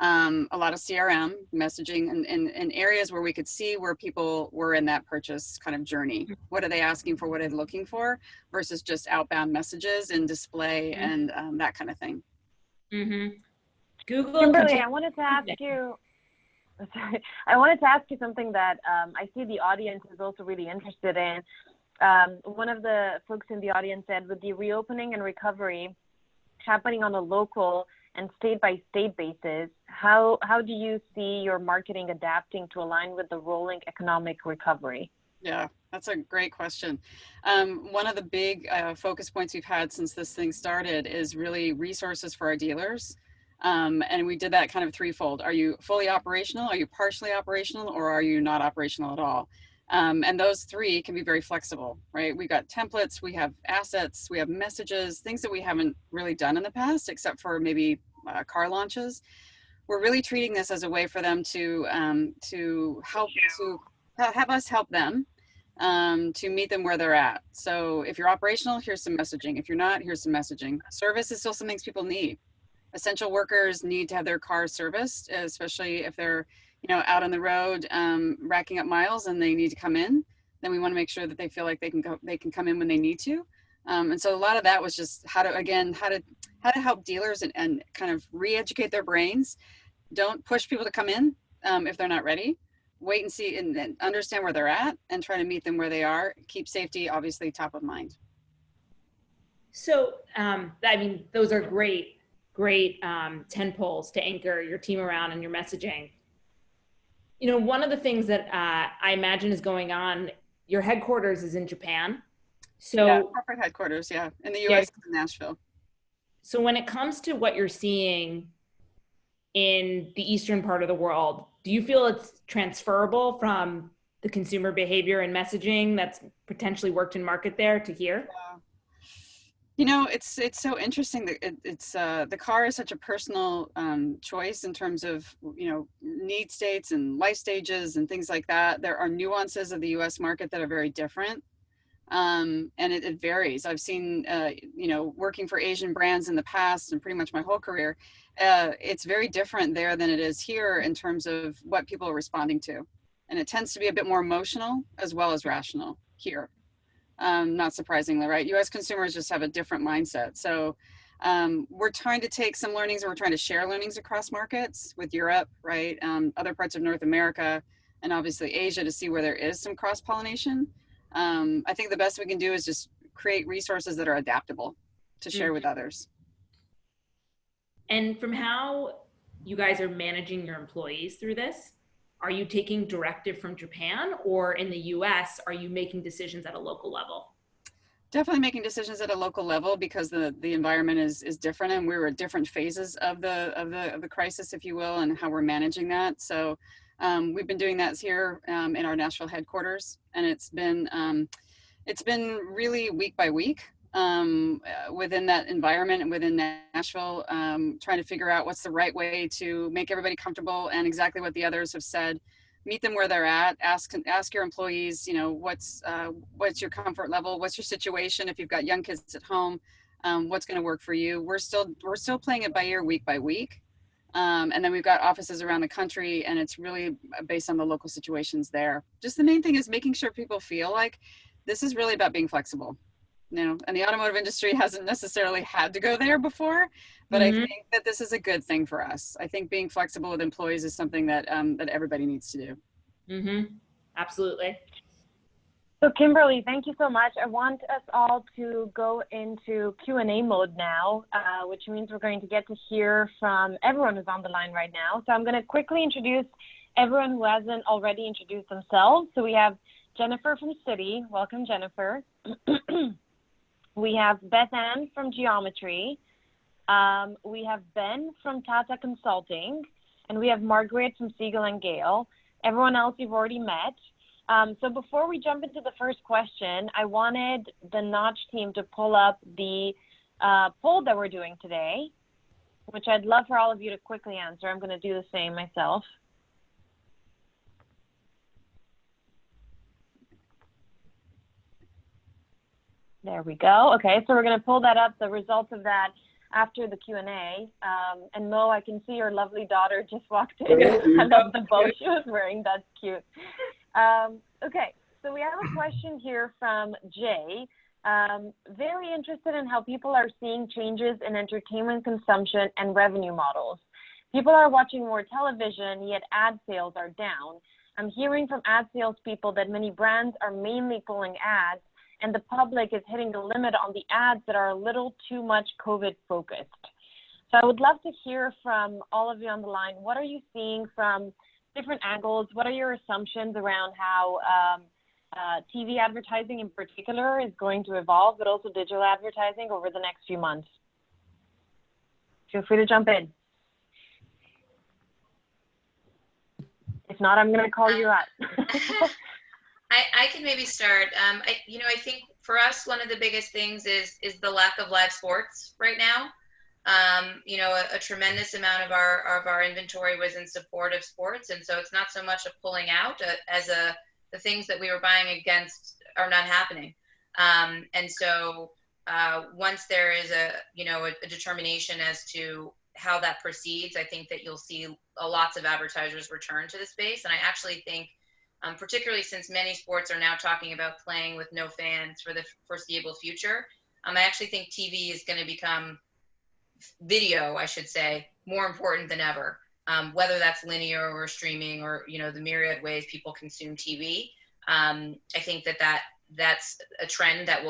A lot of CRM messaging and areas where we could see where people were in that purchase kind of journey. What are they asking for? What are they looking for? Versus just outbound messages and display and that kind of thing. Google. Kimberley, I wanted to ask you. Sorry, I wanted to ask you something that I see the audience is also really interested in. One of the folks in the audience said, with the reopening and recovery happening on a local and state-by-state basis, how do you see your marketing adapting to align with the rolling economic recovery? Yeah, that's a great question. One of the big focus points we've had since this thing started is really resources for our dealers. And we did that kind of threefold. Are you fully operational? Are you partially operational? Or are you not operational at all? And those three can be very flexible, right? We've got templates, we have assets, we have messages, things that we haven't really done in the past, except for maybe car launches. We're really treating this as a way for them to have us help them to meet them where they're at. So if you're operational, here's some messaging. If you're not, here's some messaging. Service is still some things people need. Essential workers need to have their cars serviced, especially if they're, you know, out on the road racking up miles and they need to come in. Then we want to make sure that they feel like they can come in when they need to. And so a lot of that was just how to help dealers and kind of re-educate their brains. Don't push people to come in if they're not ready. Wait and see and understand where they're at and try to meet them where they are. Keep safety obviously top of mind. So, I mean, those are great 10 poles to anchor your team around and your messaging. You know, one of the things that I imagine is going on, your headquarters is in Japan. So yeah, corporate headquarters, yeah. In the US, in Nashville. So when it comes to what you're seeing in the eastern part of the world, do you feel it's transferable from the consumer behavior and messaging that's potentially worked in market there to here? Yeah. You know, it's so interesting that the car is such a personal choice in terms of, you know, need states and life stages and things like that. There are nuances of the U.S. market that are very different, and it varies. I've seen, you know, working for Asian brands in the past and pretty much my whole career, it's very different there than it is here in terms of what people are responding to, and it tends to be a bit more emotional as well as rational here. Not surprisingly, right? US consumers just have a different mindset. So we're trying to take some learnings and we're trying to share learnings across markets with Europe, right? Other parts of North America and obviously Asia to see where there is some cross-pollination. I think the best we can do is just create resources that are adaptable to share with others. And from how you guys are managing your employees through this, are you taking directive from Japan, or in the US, are you making decisions at a local level? Definitely making decisions at a local level because the environment is different and we're at different phases of the crisis, if you will, and how we're managing that. So We've been doing that here in our Nashville headquarters, and it's been really week by week within that environment and within Nashville, trying to figure out what's the right way to make everybody comfortable, and exactly what the others have said. Meet them where they're at. Ask your employees, what's your comfort level, what's your situation. If you've got young kids at home, what's going to work for you. We're still playing it by ear, week by week, and then we've got offices around the country, and it's really based on the local situations there. Just the main thing is making sure people feel like this is really about being flexible. And the automotive industry hasn't necessarily had to go there before, but I think that this is a good thing for us. I think being flexible with employees is something that that everybody needs to do. Absolutely. So Kimberly, thank you so much. I want us all to go into Q&A mode now, which means we're going to get to hear from everyone who's on the line right now. So I'm going to quickly introduce everyone who hasn't already introduced themselves. So we have Jennifer from Citi. Welcome, Jennifer. We have Beth Ann from Geometry. We have Ben from Tata Consulting. And we have Margaret from Siegel and Gale. Everyone else you've already met. So before we jump into the first question, I wanted the Knotch team to pull up the poll that we're doing today, which I'd love for all of you to quickly answer. I'm going to do the same myself. There we go. Okay, so we're going to pull that up, the results of that, after the Q&A. And Mo, I can see your lovely daughter just walked in. I love the bow she was wearing. That's cute. Okay, so we have a question here from Jay. Very interested in how people are seeing changes in entertainment consumption and revenue models. People are watching more television, yet ad sales are down. I'm hearing from ad sales people that many brands are mainly pulling ads, and the public is hitting the limit on the ads that are a little too much COVID focused. So I would love to hear from all of you on the line. What are you seeing from different angles? What are your assumptions around how TV advertising in particular is going to evolve, but also digital advertising over the next few months? Feel free to jump in. If not, I'm going to call you out. I can maybe start. I think for us, one of the biggest things is the lack of live sports right now. A tremendous amount of our inventory was in support of sports, and so it's not so much a pulling out as the things that we were buying against are not happening. And so once there is a determination as to how that proceeds, I think that you'll see lots of advertisers return to the space. And I actually think, particularly since many sports are now talking about playing with no fans for the foreseeable future, I actually think TV is going to become, video, I should say, more important than ever, whether that's linear or streaming or, the myriad ways people consume TV. I think that's a trend that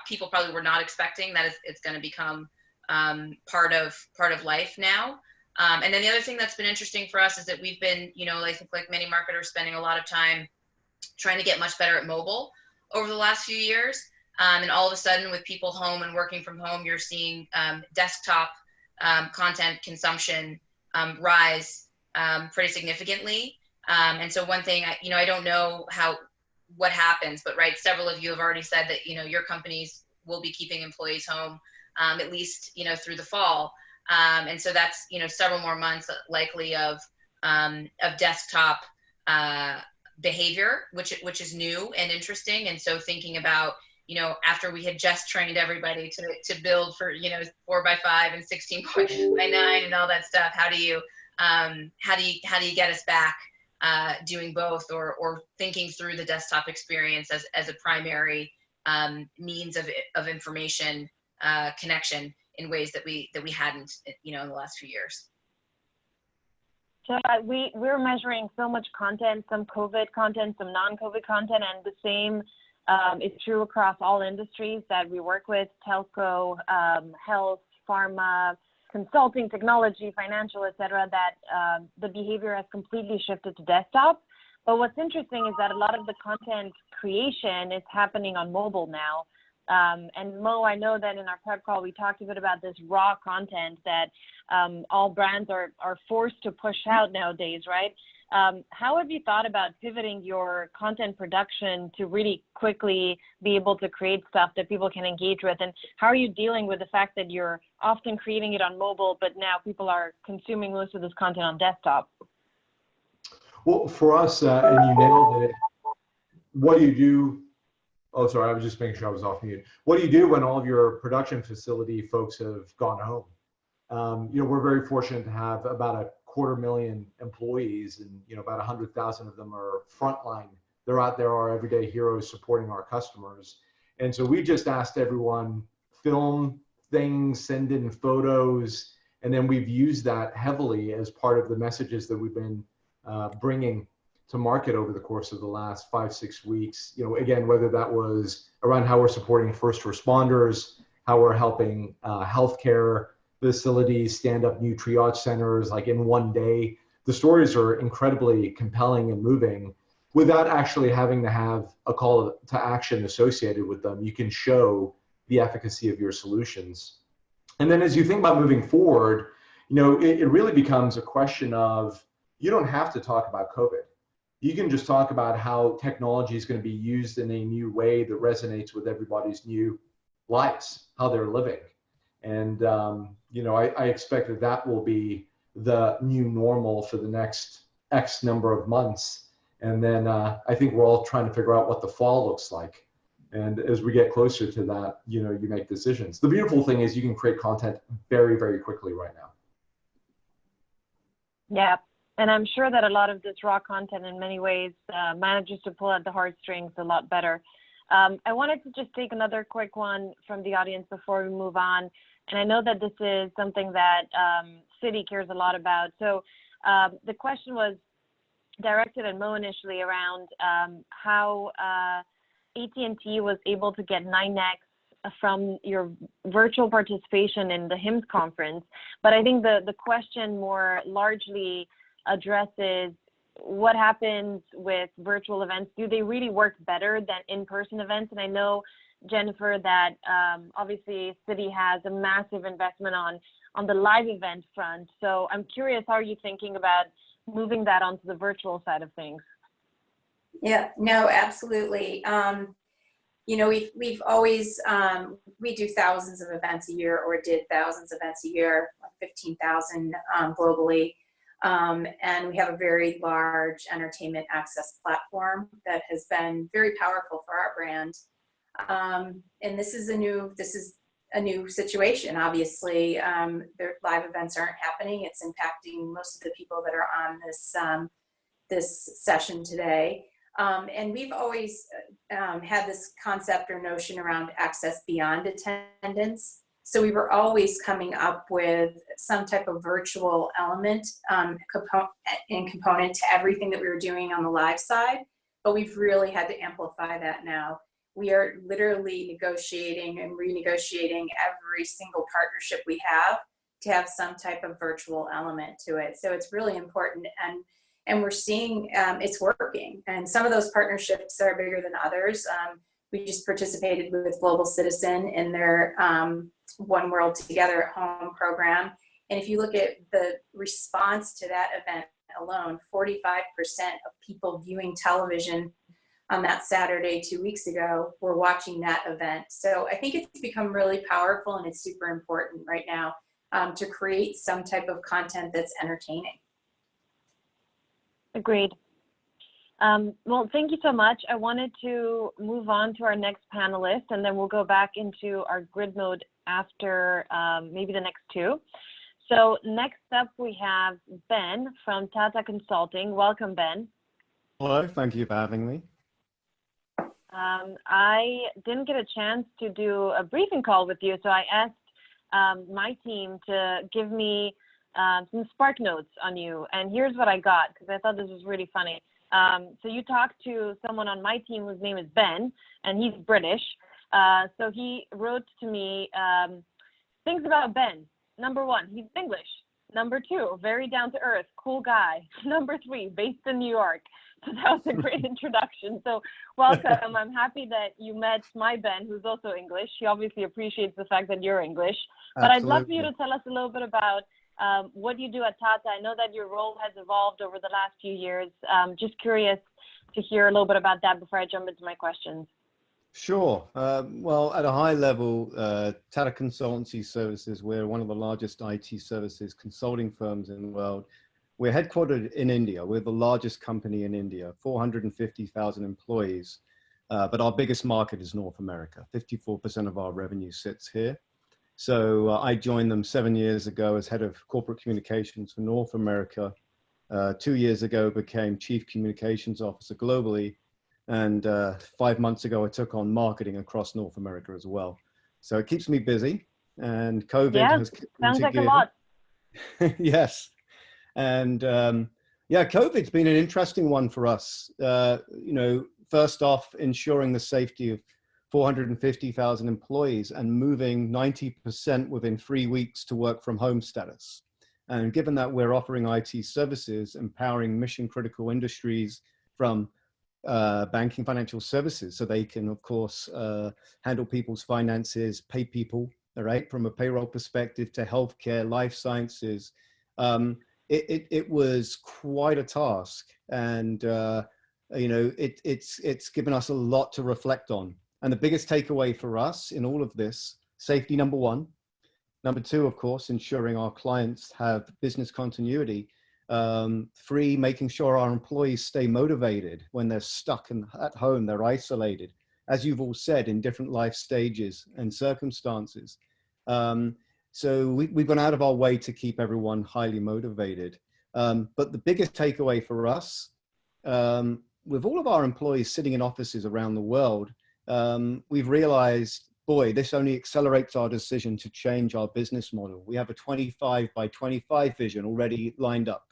people probably were not expecting, that it's going to become part of life now. And then the other thing that's been interesting for us is that we've been, I think like many marketers, spending a lot of time trying to get much better at mobile over the last few years. And all of a sudden, with people home and working from home, you're seeing desktop content consumption rise pretty significantly. And so one thing, I don't know what happens, but right, several of you have already said that, your companies will be keeping employees home at least, through the fall. And so that's, several more months likely of desktop behavior, which is new and interesting. And so thinking about, after we had just trained everybody to build for, 4x5 and 16x9 and all that stuff, how do you get us back doing both, or thinking through the desktop experience as a primary means of information connection in ways that we hadn't, in the last few years. So we're measuring so much content, some COVID content, some non-COVID content, and the same is true across all industries that we work with: telco, health, pharma, consulting, technology, financial, etc. That the behavior has completely shifted to desktop. But what's interesting is that a lot of the content creation is happening on mobile now. And Mo, I know that in our prep call, we talked a bit about this raw content that all brands are forced to push out nowadays, right? How have you thought about pivoting your content production to really quickly be able to create stuff that people can engage with? And how are you dealing with the fact that you're often creating it on mobile, but now people are consuming most of this content on desktop? Well, for us, and you nailed it, what do you do? Oh, sorry, I was just making sure I was off mute. What do you do when all of your production facility folks have gone home? We're very fortunate to have about 250,000 employees, and about 100,000 of them are frontline. They're out there, our everyday heroes supporting our customers. And so we just asked everyone, film things, send in photos, and then we've used that heavily as part of the messages that we've been bringing to market over the course of the last 5-6 weeks. Again, whether that was around how we're supporting first responders, how we're helping healthcare facilities stand up new triage centers like in one day. The stories are incredibly compelling and moving without actually having to have a call to action associated with them. You can show the efficacy of your solutions. And then as you think about moving forward, it really becomes a question of, you don't have to talk about COVID. You can just talk about how technology is going to be used in a new way that resonates with everybody's new lives, how they're living. And, I expect that will be the new normal for the next X number of months. And then I think we're all trying to figure out what the fall looks like. And as we get closer to that, you make decisions. The beautiful thing is you can create content very, very quickly right now. Yeah. And I'm sure that a lot of this raw content in many ways manages to pull at the heartstrings a lot better. I wanted to just take another quick one from the audience before we move on. And I know that this is something that Citi cares a lot about. So the question was directed at Mo initially around how AT&T was able to get 9x from your virtual participation in the HIMSS conference. But I think the question more largely addresses what happens with virtual events. Do they really work better than in-person events? And I know, Jennifer, that obviously Citi has a massive investment on the live event front. So I'm curious, how are you thinking about moving that onto the virtual side of things? Yeah, no, absolutely. We've always, we do thousands of events a year, or did thousands of events a year, like 15,000 globally. And we have a very large entertainment access platform that has been very powerful for our brand. And this is a new situation. Obviously, their live events aren't happening. It's impacting most of the people that are on this session today. And we've always had this concept or notion around access beyond attendance. So we were always coming up with some type of virtual element component to everything that we were doing on the live side, but we've really had to amplify that now. We are literally negotiating and renegotiating every single partnership we have to have some type of virtual element to it. So it's really important, and we're seeing it's working. And some of those partnerships are bigger than others. We just participated with Global Citizen in their One World Together at Home program. And if you look at the response to that event alone, 45% of people viewing television on that Saturday 2 weeks ago were watching that event. So I think it's become really powerful, and it's super important right now to create some type of content that's entertaining. Agreed. Well, thank you so much. I wanted to move on to our next panelist, and then we'll go back into our grid mode after maybe the next two. So next up, we have Ben from Tata Consulting. Welcome, Ben. Hello, thank you for having me. I didn't get a chance to do a briefing call with you, so I asked my team to give me some spark notes on you, and here's what I got, because I thought this was really funny. So you talked to someone on my team whose name is Ben, and he's British. So he wrote to me things about Ben. Number 1, he's English. Number 2, very down to earth, cool guy. Number 3, based in New York. So that was a great introduction. So welcome. I'm happy that you met my Ben, who's also English. He obviously appreciates the fact that you're English. But Absolutely. I'd love for you to tell us a little bit about what you do at Tata. I know that your role has evolved over the last few years. Just curious to hear a little bit about that before I jump into my questions. Sure. Well, at a high level, Tata Consultancy Services, we're one of the largest IT services consulting firms in the world. We're headquartered in India. We're the largest company in India, 450,000 employees. But our biggest market is North America. 54% of our revenue sits here. So I joined them 7 years ago as head of corporate communications for North America. 2 years ago, became chief communications officer globally. And 5 months ago, I took on marketing across North America as well. So it keeps me busy, and COVID has kicked sounds into like gear. a lot. Yes. And yeah, COVID's been an interesting one for us. First off, ensuring the safety of 450,000 employees and moving 90% within 3 weeks to work from home status. And given that we're offering IT services, empowering mission critical industries from banking, financial services, so they can, of course, handle people's finances, pay people, all right, from a payroll perspective, to healthcare, life sciences. It was quite a task, and it's given us a lot to reflect on. And the biggest takeaway for us in all of this: safety, number one. Number two, of course, ensuring our clients have business continuity. Three, making sure our employees stay motivated when they're stuck at home, they're isolated, as you've all said, in different life stages and circumstances. So we've gone out of our way to keep everyone highly motivated. But the biggest takeaway for us, with all of our employees sitting in offices around the world, we've realized, boy, this only accelerates our decision to change our business model. We have a 25 by 25 vision already lined up,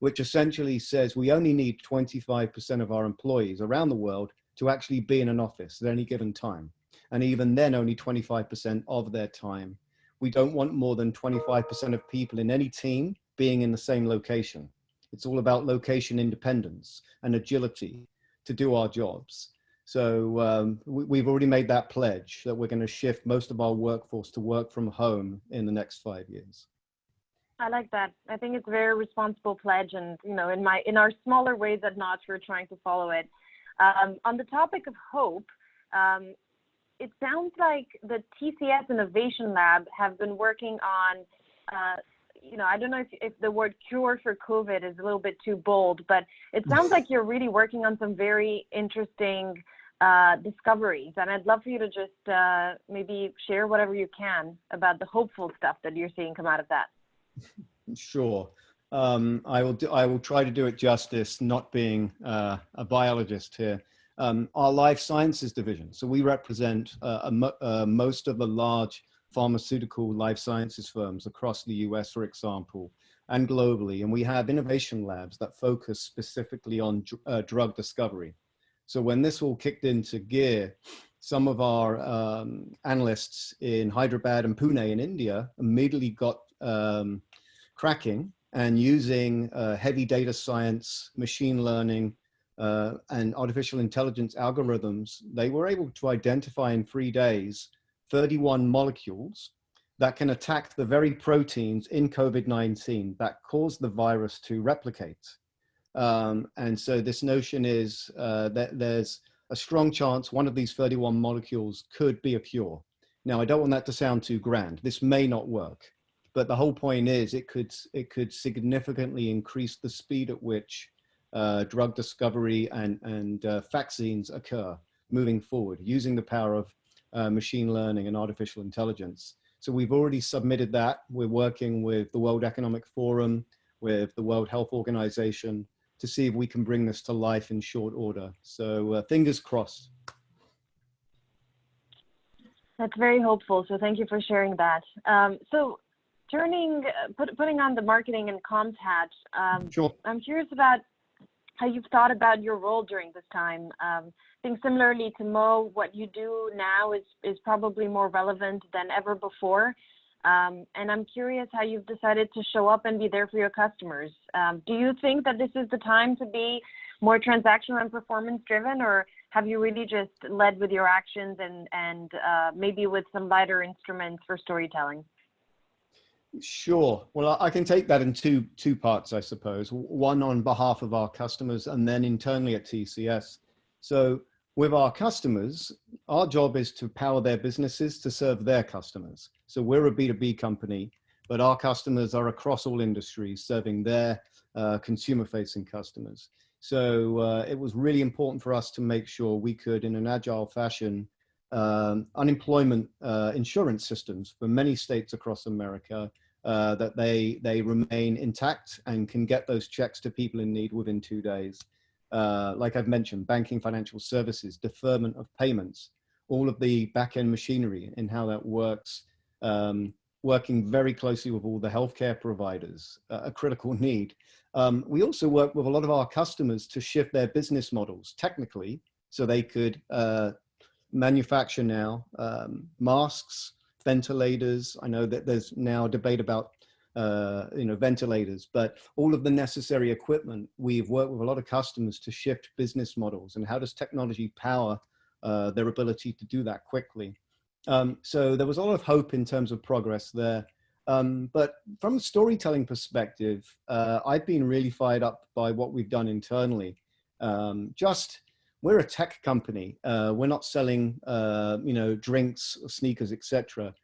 which essentially says we only need 25% of our employees around the world to actually be in an office at any given time. And even then, only 25% of their time. We don't want more than 25% of people in any team being in the same location. It's all about location independence and agility to do our jobs. So we've already made that pledge that we're going to shift most of our workforce to work from home in the next 5 years. I like that. I think it's a very responsible pledge, and in our smaller ways at Knotch, we're trying to follow it. On the topic of hope, it sounds like the TCS Innovation Lab have been working on, I don't know if the word cure for COVID is a little bit too bold, but it sounds like you're really working on some very interesting discoveries. And I'd love for you to just maybe share whatever you can about the hopeful stuff that you're seeing come out of that. Sure. I will try to do it justice, not being a biologist here. Our life sciences division. So we represent most of the large pharmaceutical life sciences firms across the US, for example, and globally. And we have innovation labs that focus specifically on drug discovery. So when this all kicked into gear, some of our analysts in Hyderabad and Pune in India immediately got cracking and using heavy data science, machine learning, and artificial intelligence algorithms. They were able to identify in 3 days 31 molecules that can attack the very proteins in COVID-19 that cause the virus to replicate. And so this notion is that there's a strong chance one of these 31 molecules could be a cure. Now, I don't want that to sound too grand. This may not work, but the whole point is it could significantly increase the speed at which drug discovery and vaccines occur moving forward, using the power of machine learning and artificial intelligence. So we've already submitted that. We're working with the World Economic Forum, with the World Health Organization, to see if we can bring this to life in short order. So fingers crossed. That's very hopeful. So thank you for sharing that. So putting on the marketing and comms hat, Sure. I'm curious about how you've thought about your role during this time. I think similarly to Mo, what you do now is probably more relevant than ever before. And I'm curious how you've decided to show up and be there for your customers. Do you think that this is the time to be more transactional and performance driven, or have you really just led with your actions and maybe with some lighter instruments for storytelling? Sure. Well, I can take that in two parts, I suppose. One on behalf of our customers and then internally at TCS. So with our customers, our job is to power their businesses to serve their customers. So we're a B2B company, but our customers are across all industries serving their consumer-facing customers. So it was really important for us to make sure we could, in an agile fashion, unemployment insurance systems for many states across America, that they remain intact and can get those checks to people in need within 2 days. Like I've mentioned, banking, financial services, deferment of payments, all of the back-end machinery and how that works, working very closely with all the healthcare providers, a critical need. We also work with a lot of our customers to shift their business models technically, so they could manufacture now masks, ventilators. I know that there's now a debate about ventilators, but all of the necessary equipment, we've worked with a lot of customers to shift business models and how does technology power their ability to do that quickly. So there was a lot of hope in terms of progress there. But from a storytelling perspective, I've been really fired up by what we've done internally. We're a tech company. We're not selling, drinks, sneakers, etc.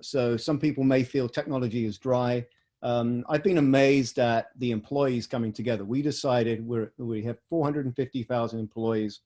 So some people may feel technology is dry. I've been amazed at the employees coming together. We decided we have 450,000 employees.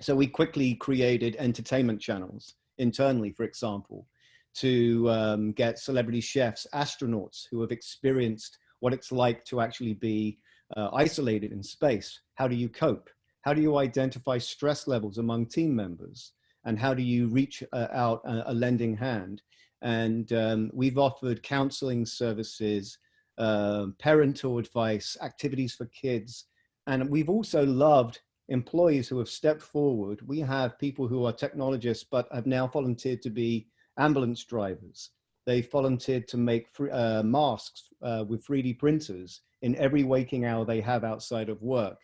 So we quickly created entertainment channels internally, for example, to get celebrity chefs, astronauts who have experienced what it's like to actually be isolated in space. How do you cope? How do you identify stress levels among team members? And how do you reach out a lending hand? And we've offered counseling services, parental advice, activities for kids. And we've also loved employees who have stepped forward. We have people who are technologists, but have now volunteered to be ambulance drivers. They volunteered to make masks with 3D printers in every waking hour they have outside of work.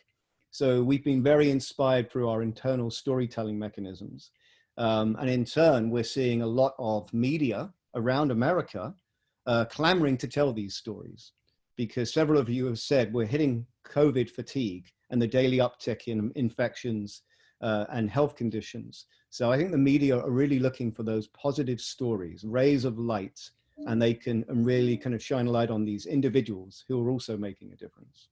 So we've been very inspired through our internal storytelling mechanisms. And in turn, we're seeing a lot of media around America clamoring to tell these stories, because several of you have said we're hitting COVID fatigue and the daily uptick in infections and health conditions. So I think the media are really looking for those positive stories, rays of light, and they can really kind of shine a light on these individuals who are also making a difference.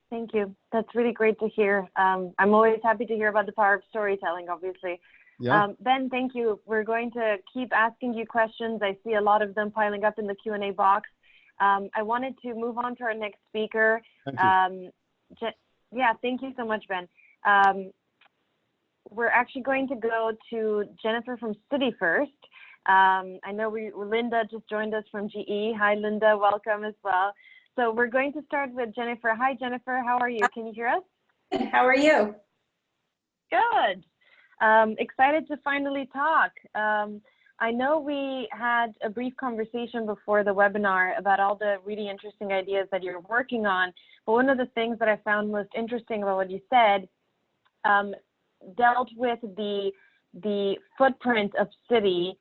Thank you. That's really great to hear. I'm always happy to hear about the power of storytelling, obviously. Yeah. Ben, thank you. We're going to keep asking you questions. I see a lot of them piling up in the Q&A box. I wanted to move on to our next speaker. Thank you. Yeah, thank you so much, Ben. We're actually going to go to Jennifer from Citi first. I know Linda just joined us from GE. Hi, Linda. Welcome as well. So we're going to start with Jennifer. Hi, Jennifer. How are you? Can you hear us? How are you? Good. Excited to finally talk. I know we had a brief conversation before the webinar about all the really interesting ideas that you're working on. But one of the things that I found most interesting about what you said dealt with the footprint of Citi,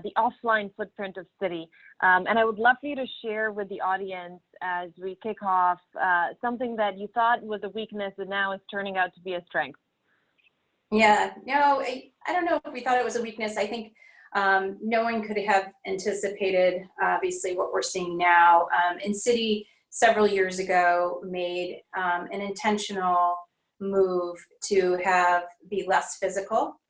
the offline footprint of Citi. And I would love for you to share with the audience as we kick off something that you thought was a weakness and now is turning out to be a strength. Yeah, no, I don't know if we thought it was a weakness. I think no one could have anticipated, obviously, what we're seeing now. And Citi, several years ago, made an intentional move to be less physical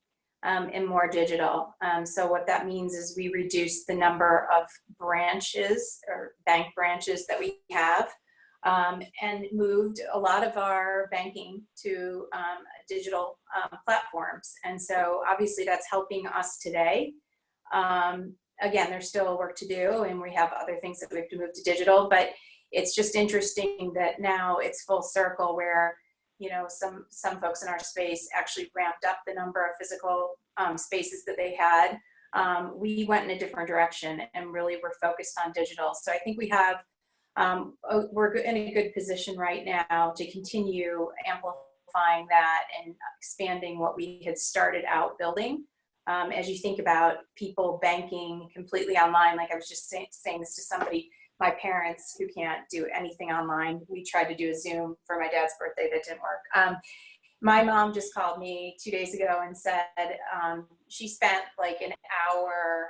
and more digital. So what that means is we reduced the number of branches or bank branches that we have, and moved a lot of our banking to digital platforms. And so obviously that's helping us today. Again, there's still work to do, and we have other things that we have to move to digital, but it's just interesting that now it's full circle where, you know, some folks in our space actually ramped up the number of physical spaces that they had. We went in a different direction and really were focused on digital. So I think we have, we're in a good position right now to continue amplifying that and expanding what we had started out building. As you think about people banking completely online, like I was just saying this to somebody, my parents who can't do anything online, we tried to do a Zoom for my dad's birthday, that didn't work. My mom just called me 2 days ago and said she spent like an hour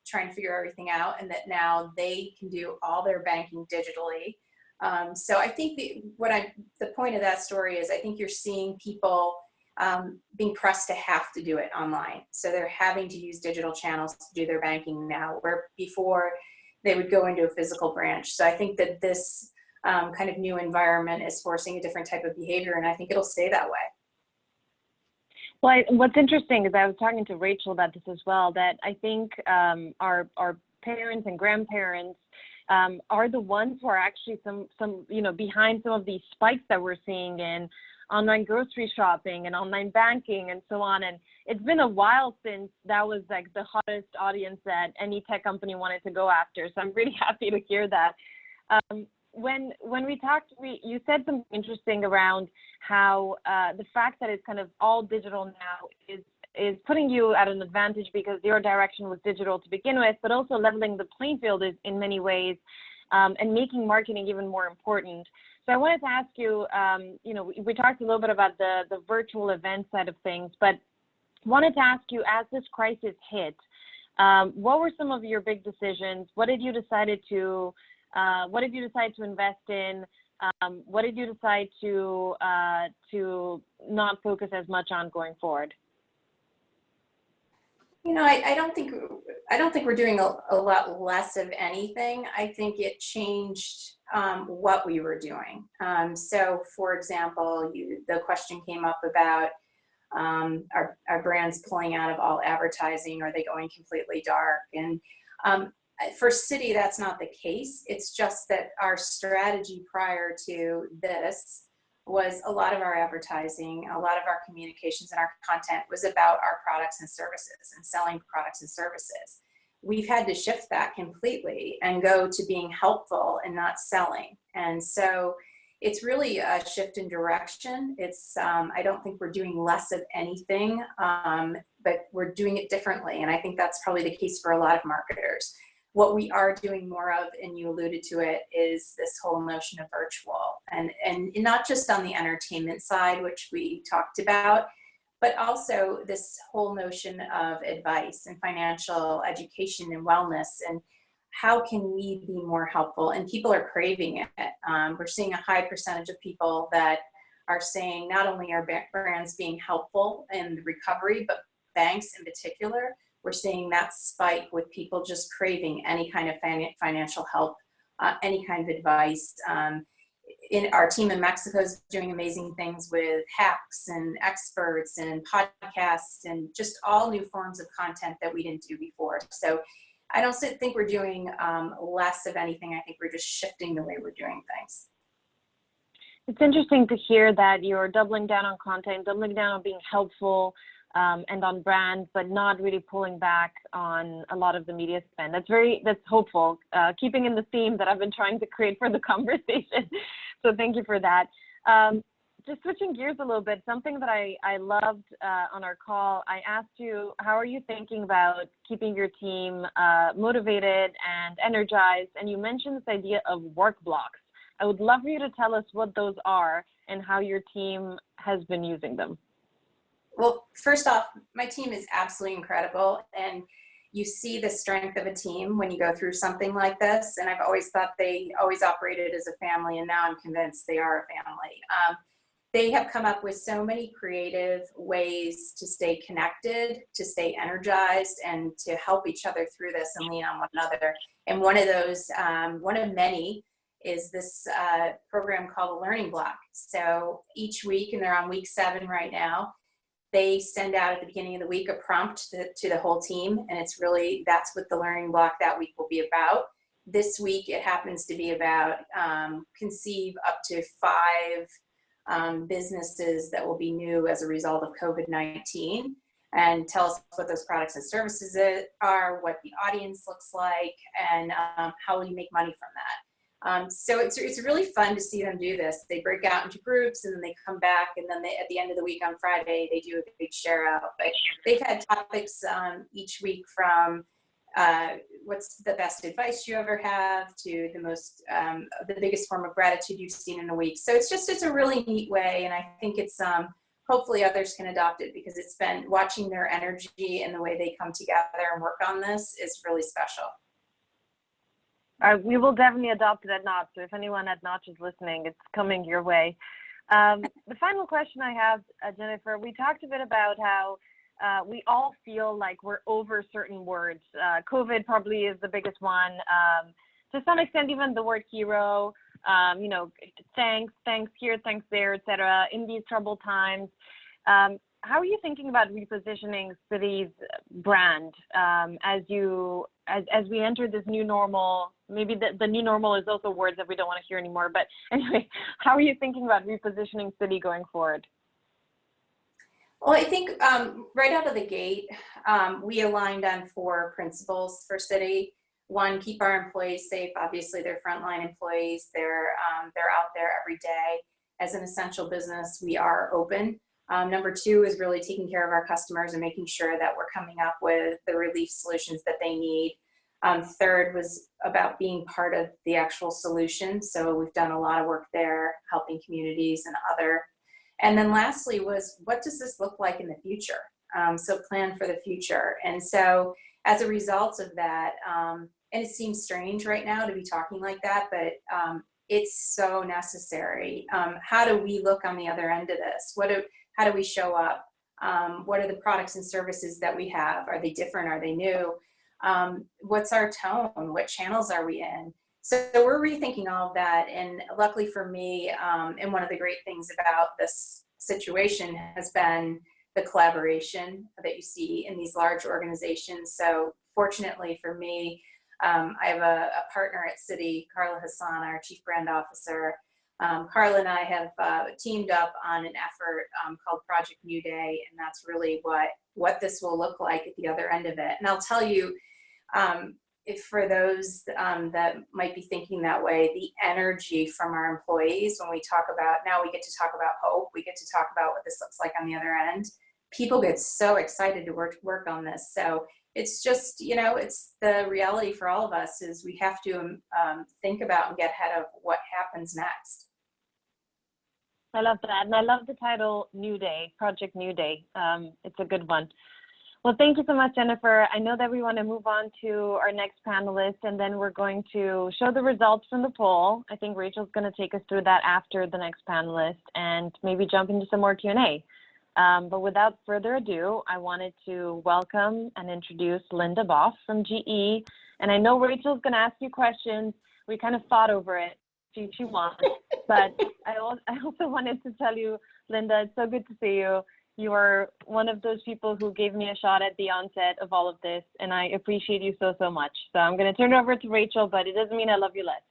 trying to figure everything out, and that now they can do all their banking digitally. So I think the point of that story is, I think you're seeing people being pressed to have to do it online. So they're having to use digital channels to do their banking now, where before they would go into a physical branch. So I think that this kind of new environment is forcing a different type of behavior, and I think it'll stay that way. Well, what's interesting is I was talking to Rachel about this as well, that I think our parents and grandparents are the ones who are actually some behind some of these spikes that we're seeing in online grocery shopping and online banking and so on. And it's been a while since that was like the hottest audience that any tech company wanted to go after. So I'm really happy to hear that. When we talked, you said something interesting around how the fact that it's kind of all digital now is putting you at an advantage because your direction was digital to begin with, but also leveling the playing field in many ways, and making marketing even more important. So I wanted to ask you, we talked a little bit about the virtual event side of things, but wanted to ask you, as this crisis hit, what were some of your big decisions? What did you decide to invest in? What did you decide to not focus as much on going forward? I don't think we're doing a lot less of anything. I think it changed what we were doing. So, for example, the question came up about our brands pulling out of all advertising. Are they going completely dark? And for Citi, that's not the case. It's just that our strategy prior to this was a lot of our advertising, a lot of our communications and our content was about our products and services and selling products and services. We've had to shift that completely and go to being helpful and not selling. And so it's really a shift in direction. It's, I don't think we're doing less of anything, but we're doing it differently. And I think that's probably the case for a lot of marketers. What we are doing more of, and you alluded to it, is this whole notion of virtual, and not just on the entertainment side, which we talked about, but also this whole notion of advice and financial education and wellness, and how can we be more helpful? And people are craving it. We're seeing a high percentage of people that are saying not only are brands being helpful in the recovery, but banks in particular. We're seeing that spike with people just craving any kind of financial help, any kind of advice. In our team in Mexico is doing amazing things with hacks and experts and podcasts and just all new forms of content that we didn't do before. So I don't think we're doing less of anything. I think we're just shifting the way we're doing things. It's interesting to hear that you're doubling down on content, doubling down on being helpful, and on brand, but not really pulling back on a lot of the media spend. That's hopeful, keeping in the theme that I've been trying to create for the conversation. So thank you for that. Just switching gears a little bit, something that I loved on our call, I asked you, how are you thinking about keeping your team motivated and energized? And you mentioned this idea of work blocks. I would love for you to tell us what those are and how your team has been using them. Well, first off, my team is absolutely incredible, and you see the strength of a team when you go through something like this. And I've always thought they always operated as a family, and now I'm convinced they are a family. They have come up with so many creative ways to stay connected, to stay energized, and to help each other through this and lean on one another. And one of those, one of many, is this program called a learning block. So each week, and they're on week 7 right now, they send out at the beginning of the week a prompt to the whole team, and it's really, that's what the learning block that week will be about. This week it happens to be about conceive up to 5 businesses that will be new as a result of COVID-19, and tell us what those products and services are, what the audience looks like, and how will you make money from So it's really fun to see them do this. They break out into groups and then they come back, and then at the end of the week on Friday, they do a big share out. But they've had topics each week from what's the best advice you ever have to the biggest form of gratitude you've seen in a week. So it's a really neat way. And I think it's hopefully others can adopt it, because it's been watching their energy and the way they come together and work on this is really special. We will definitely adopt it at Knotch. So if anyone at Knotch is listening, it's coming your way. The final question I have, Jennifer, we talked a bit about how we all feel like we're over certain words. COVID probably is the biggest one. To some extent, even the word hero, thanks here, thanks there, etc. in these troubled times. How are you thinking about repositioning Citi's brand as we enter this new normal? Maybe the new normal is also words that we don't want to hear anymore. But anyway, how are you thinking about repositioning Citi going forward? Well, I think right out of the gate, we aligned on 4 principles for Citi. 1, keep our employees safe. Obviously, they're frontline employees. They're out there every day. As an essential business, we are open. Number 2 is really taking care of our customers and making sure that we're coming up with the relief solutions that they need. 3rd was about being part of the actual solution. So we've done a lot of work there, helping communities and other. And then lastly was, what does this look like in the future? So plan for the future. And so as a result of that, and it seems strange right now to be talking like that, but it's so necessary. How do we look on the other end of this? How do we show up? What are the products and services that we have? Are they different? Are they new? What's our tone? What channels are we in? So we're rethinking all of that. And luckily for me, and one of the great things about this situation has been the collaboration that you see in these large organizations. So fortunately for me, I have a partner at Citi, Carla Hassan, our Chief Brand Officer. Carla and I have teamed up on an effort called Project New Day, and that's really what this will look like at the other end of it. And I'll tell you, if for those that might be thinking that way, the energy from our employees when we talk about, now we get to talk about hope, we get to talk about what this looks like on the other end. People get so excited to work on this. So it's just, it's the reality for all of us is we have to think about and get ahead of what happens next. I love that. And I love the title New Day, Project New Day. It's a good one. Well, thank you so much, Jennifer. I know that we want to move on to our next panelist, and then we're going to show the results from the poll. I think Rachel's going to take us through that after the next panelist and maybe jump into some more Q&A. But without further ado, I wanted to welcome and introduce Linda Boff from GE. And I know Rachel's going to ask you questions. We kind of fought over it. She won. But I also wanted to tell you, Linda, it's so good to see you. You are one of those people who gave me a shot at the onset of all of this, and I appreciate you so, so much. So I'm going to turn it over to Rachel, but it doesn't mean I love you less.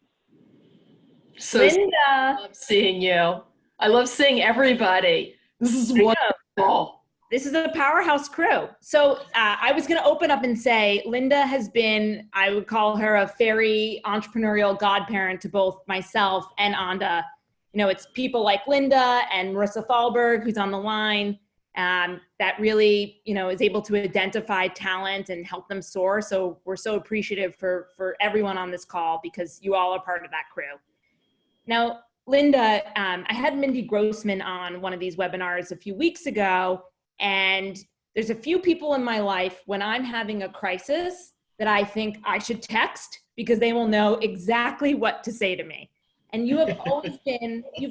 So Linda. I love seeing you. I love seeing everybody. This is wonderful. This is a powerhouse crew. So I was going to open up and say, Linda has been, I would call her a very entrepreneurial godparent to both myself and Anda. It's people like Linda and Marissa Thalberg, who's on the line, that really, is able to identify talent and help them soar. So we're so appreciative for everyone on this call because you all are part of that crew. Now, Linda, I had Mindy Grossman on one of these webinars a few weeks ago, and there's a few people in my life when I'm having a crisis that I think I should text because they will know exactly what to say to me. And you've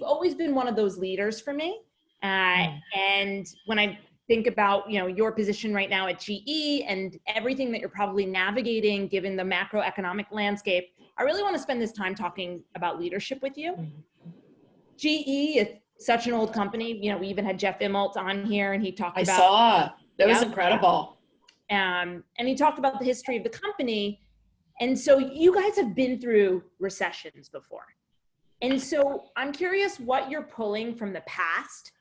always been one of those leaders for me. And when I think about, your position right now at GE and everything that you're probably navigating given the macroeconomic landscape, I really want to spend this time talking about leadership with you. GE is such an old company. We even had Jeff Immelt on here and he talked about— I saw, that was incredible. And he talked about the history of the company. And so you guys have been through recessions before. And so I'm curious what you're pulling from the past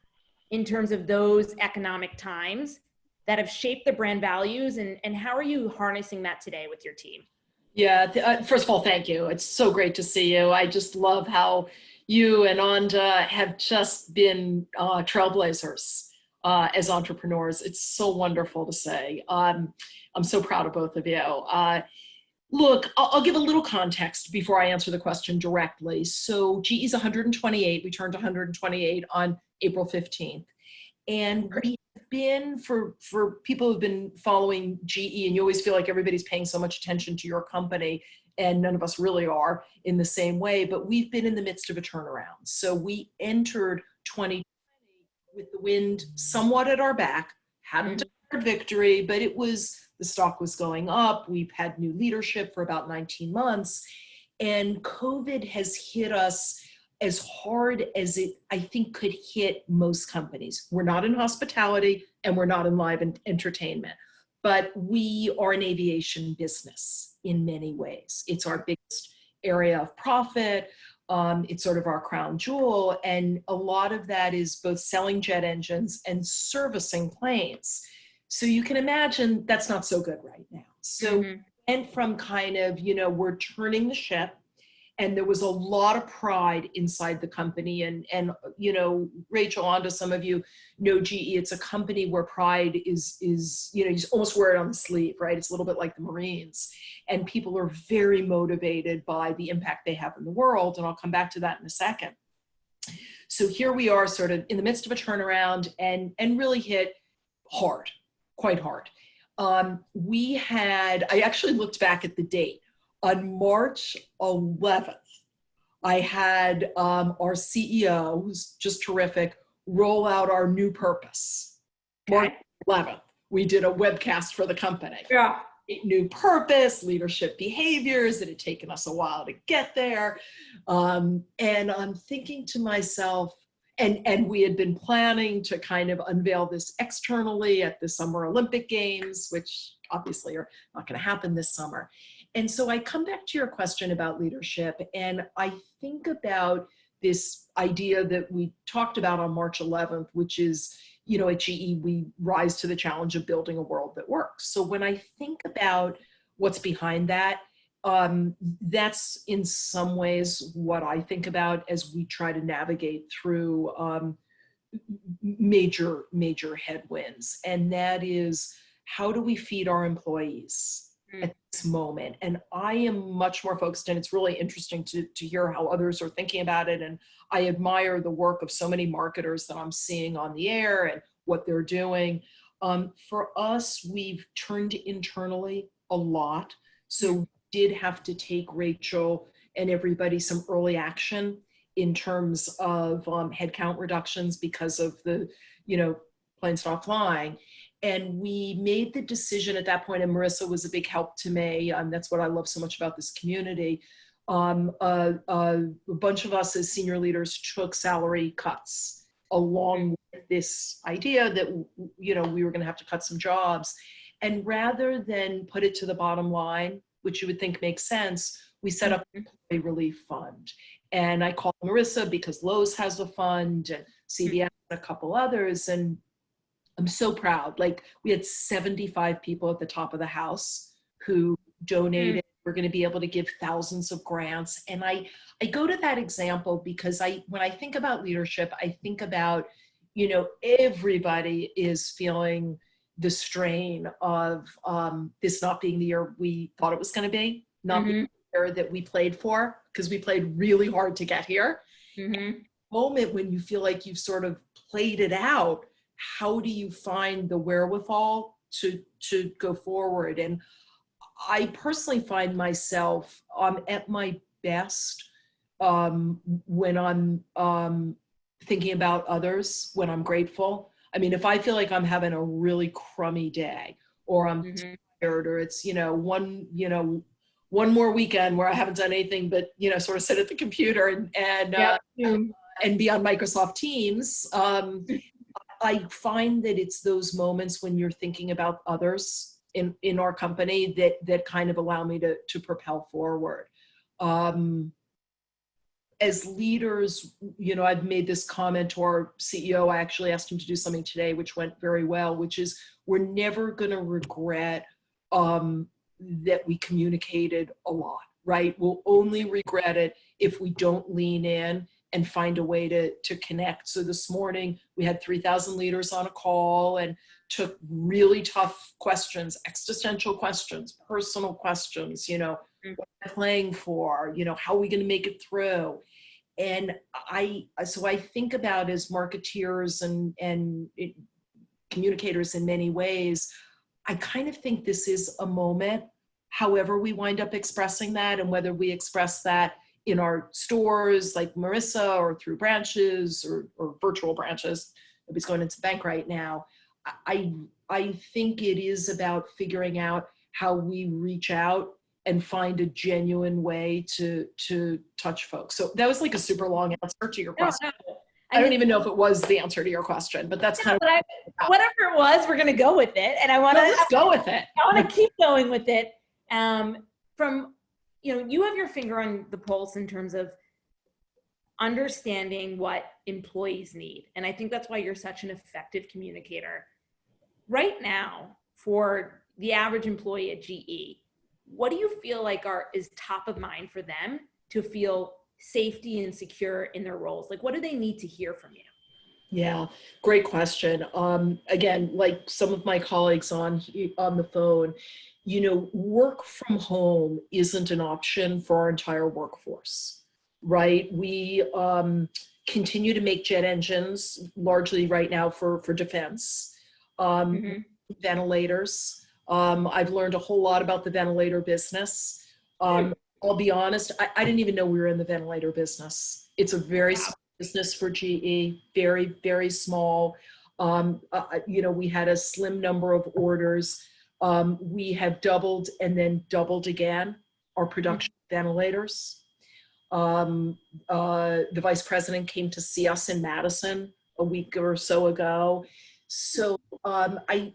in terms of those economic times that have shaped the brand values and how are you harnessing that today with your team? Yeah, first of all, thank you. It's so great to see you. I just love how you and Anda have just been trailblazers as entrepreneurs. It's so wonderful to say. I'm so proud of both of you. Look, I'll give a little context before I answer the question directly. So GE's 128, we turned 128 on April 15th. And we have been, for people who've been following GE, and you always feel like everybody's paying so much attention to your company, and none of us really are in the same way, but we've been in the midst of a turnaround. So we entered 2020 with the wind somewhat at our back, hadn't declared victory, but the stock was going up. We've had new leadership for about 19 months, and COVID has hit us as hard as it, I think, could hit most companies. We're not in hospitality and we're not in live entertainment, but we are an aviation business in many ways. It's our biggest area of profit. It's sort of our crown jewel. And a lot of that is both selling jet engines and servicing planes. So you can imagine that's not so good right now. So and from kind of, we're turning the ship. And there was a lot of pride inside the company. And Rachel, Anda, some of you know GE. It's a company where pride is you almost wear it on the sleeve, right? It's a little bit like the Marines. And people are very motivated by the impact they have in the world. And I'll come back to that in a second. So here we are sort of in the midst of a turnaround and really hit hard, quite hard. I actually looked back at the date. On March 11th, I had our CEO, who's just terrific, roll out our new purpose. March 11th, we did a webcast for the company. Yeah. New purpose, leadership behaviors. It had taken us a while to get there. And I'm thinking to myself, and we had been planning to kind of unveil this externally at the Summer Olympic Games, which obviously are not going to happen this summer. And so I come back to your question about leadership, and I think about this idea that we talked about on March 11th, which is, at GE, we rise to the challenge of building a world that works. So when I think about what's behind that, that's in some ways what I think about as we try to navigate through major headwinds. And that is, how do we feed our employees at this moment? And I am much more focused, and it's really interesting to hear how others are thinking about it. And I admire the work of so many marketers that I'm seeing on the air and what they're doing. For us, we've turned internally a lot. So we did have to take, Rachel and everybody, some early action in terms of headcount reductions because of the, planes stopped flying. And we made the decision at that point, and Marissa was a big help to me. That's what I love so much about this community. A bunch of us as senior leaders took salary cuts along with this idea that, we were going to have to cut some jobs. And rather than put it to the bottom line, which you would think makes sense, we set up an employee relief fund. And I called Marissa because Lowe's has a fund and CVS and a couple others. And I'm so proud. Like, we had 75 people at the top of the house who donated. We're going to be able to give thousands of grants. And I go to that example because when I think about leadership, I think about, everybody is feeling the strain of this not being the year we thought it was going to be, not being the year that we played for, because we played really hard to get here. Moment when you feel like you've sort of played it out, how do you find the wherewithal to go forward? And I personally find myself at my best when I'm thinking about others, when I'm grateful. I mean, if I feel like I'm having a really crummy day, or I'm tired, or it's, one more weekend where I haven't done anything but, sort of sit at the computer and be on Microsoft Teams, I find that it's those moments when you're thinking about others in our company that kind of allow me to propel forward. As leaders, I've made this comment to our CEO. I actually asked him to do something today, which went very well, which is, we're never going to regret that we communicated a lot, right? We'll only regret it if we don't lean in and find a way to connect. So this morning we had 3,000 leaders on a call and took really tough questions, existential questions, personal questions, you know, what am I playing for? You know, how are we going to make it through? And so I think about, as marketeers and communicators in many ways, I kind of think this is a moment, however we wind up expressing that, and whether we express that in our stores like Marissa, or through branches or virtual branches. Nobody's going into the bank right now. I think it is about figuring out how we reach out and find a genuine way to touch folks. So that was like a super long answer to your question. No. I don't even know if it was the answer to your question, but that's kind of whatever it was, we're going to go with it. And I want to let's go with it. I want to keep going with it. From, you know, you have your finger on the pulse in terms of understanding what employees need. And I think that's why you're such an effective communicator. Right now, for the average employee at GE, what do you feel like is top of mind for them to feel safety and secure in their roles? Like, what do they need to hear from you? Yeah, great question. Again, like some of my colleagues on the phone, you know, work from home isn't an option for our entire workforce, right? We continue to make jet engines, largely right now for defense, ventilators. I've learned a whole lot about the ventilator business. I'll be honest, I didn't even know we were in the ventilator business. It's a very small business for GE, very, very small. You know, we had a slim number of orders. We have doubled and then doubled again our production of ventilators. The vice president came to see us in Madison a week or so ago. So I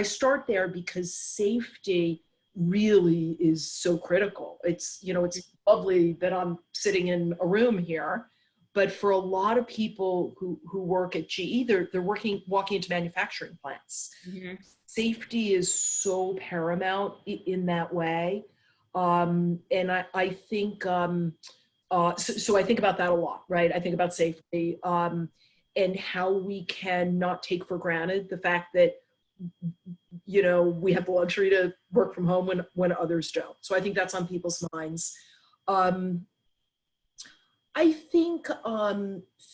start there because safety really is so critical. It's, you know, it's lovely that I'm sitting in a room here, but for a lot of people who work at GE, they're walking into manufacturing plants. Safety is so paramount in that way. And I think, so I think about that a lot, right? I think about safety and how we can not take for granted the fact that, you know, we have the luxury to work from home when others don't. So I think that's on people's minds. I think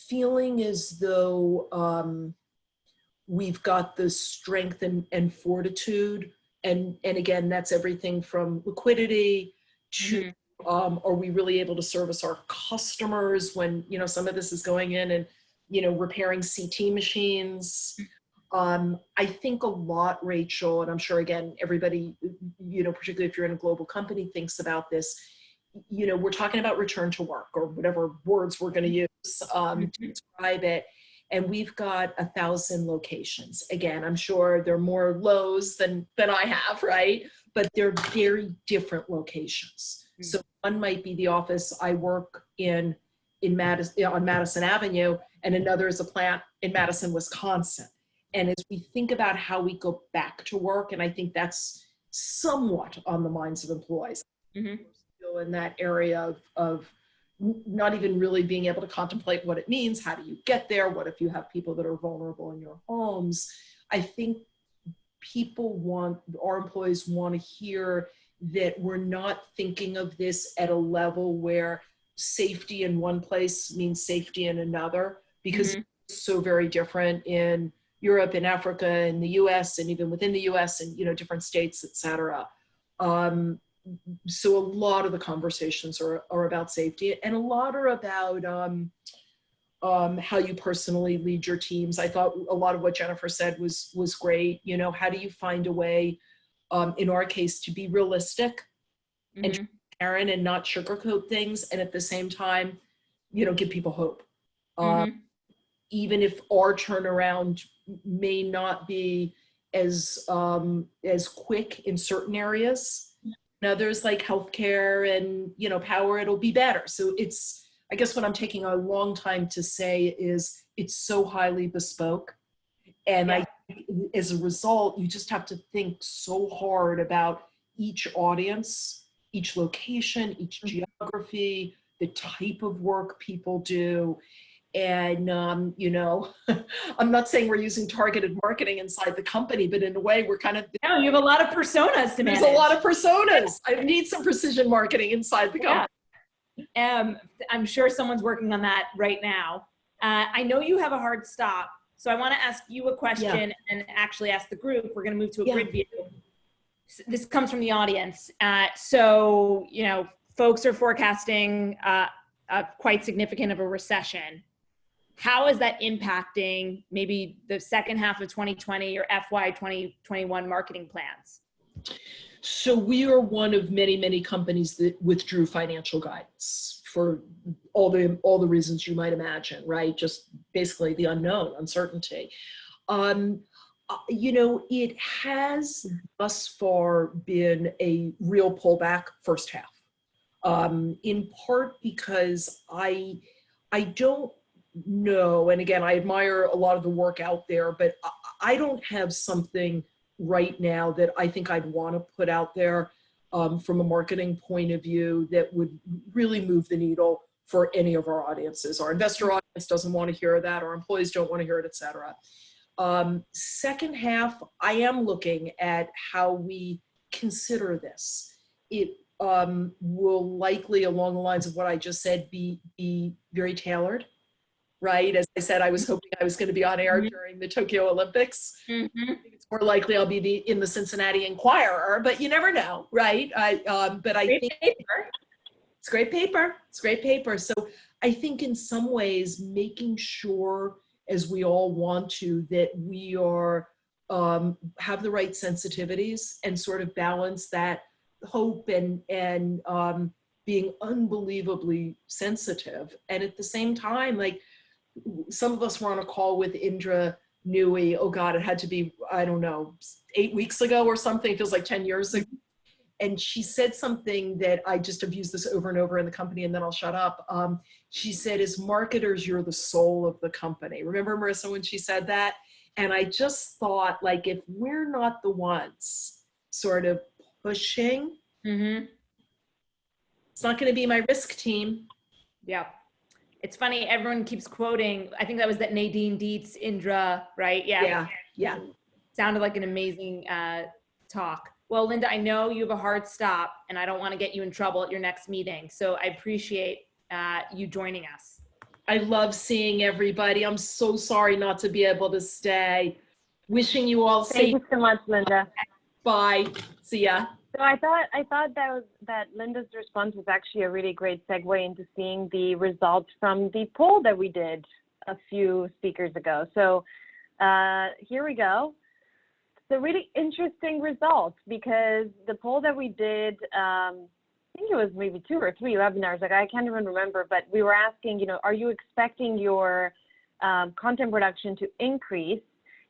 feeling as though we've got the strength and fortitude, and again, that's everything from liquidity to are we really able to service our customers when, you know, some of this is going in and, you know, repairing CT machines. I think a lot, Rachel, and I'm sure, again, everybody, you know, particularly if you're in a global company, thinks about this. You know, we're talking about return to work, or whatever words we're going to use to describe it. And we've got 1,000 locations. Again, I'm sure there are more lows than I have, right? But they're very different locations. So one might be the office I work in Madison, on Madison Avenue, and another is a plant in Madison, Wisconsin. And as we think about how we go back to work, and I think that's somewhat on the minds of employees, still in that area of not even really being able to contemplate what it means. How do you get there? What if you have people that are vulnerable in your homes? I think our employees want to hear that we're not thinking of this at a level where safety in one place means safety in another, because it's so very different in Europe and Africa and the US, and even within the US and, you know, different states, et cetera. So a lot of the conversations are about safety, and a lot are about how you personally lead your teams. I thought a lot of what Jennifer said was great. You know, how do you find a way, in our case, to be realistic and transparent and not sugarcoat things, and at the same time, you know, give people hope. Even if our turnaround may not be as quick in certain areas, in others like healthcare and, you know, power, it'll be better. So it's, I guess what I'm taking a long time to say is it's so highly bespoke. And as a result, you just have to think so hard about each audience, each location, each geography, the type of work people do. And, you know, I'm not saying we're using targeted marketing inside the company, but in a way we're kind of. No, you have a lot of personas to manage. There's a lot of personas. I need some precision marketing inside the company. Yeah. I'm sure someone's working on that right now. I know you have a hard stop, so I want to ask you a question and actually ask the group. We're going to move to a grid view. This comes from the audience. So, you know, folks are forecasting quite significant of a recession. How is that impacting maybe the second half of 2020 or FY 2021 marketing plans? So we are one of many, many companies that withdrew financial guidance for all the reasons you might imagine, right? Just basically the unknown, uncertainty. You know, it has thus far been a real pullback first half, in part because I don't know, and again, I admire a lot of the work out there, but I don't have something right now that I think I'd want to put out there from a marketing point of view that would really move the needle for any of our audiences. Our investor audience doesn't want to hear that, our employees don't want to hear it, et cetera. Second half, I am looking at how we consider this. It will likely, along the lines of what I just said, be very tailored. Right? As I said, I was hoping I was going to be on air during the Tokyo Olympics. I think it's more likely I'll be in the Cincinnati Enquirer, but you never know, right? But I think it's great paper. It's great paper. So I think in some ways, making sure, as we all want to, that we are have the right sensitivities and sort of balance that hope and being unbelievably sensitive, and at the same time, like, some of us were on a call with Indra Nui. Oh God, it had to be, I don't know, 8 weeks ago or something. It feels like 10 years ago. And she said something that I just have used this over and over in the company, and then I'll shut up. She said, as marketers, you're the soul of the company. Remember, Marissa, when she said that? And I just thought, like, if we're not the ones sort of pushing, it's not going to be my risk team. Yeah. It's funny, everyone keeps quoting, I think that was that Nadine Dietz, Indra, right? Yeah. Sounded like an amazing talk. Well, Linda, I know you have a hard stop, and I don't want to get you in trouble at your next meeting. So I appreciate you joining us. I love seeing everybody. I'm so sorry not to be able to stay. Wishing you all safe. Thank you so much, Linda. Bye. See ya. So I thought that Linda's response was actually a really great segue into seeing the results from the poll that we did a few speakers ago. So here we go. It's a really interesting result, because the poll that we did, I think it was maybe 2 or 3 webinars, like I can't even remember, but we were asking, you know, are you expecting your content production to increase?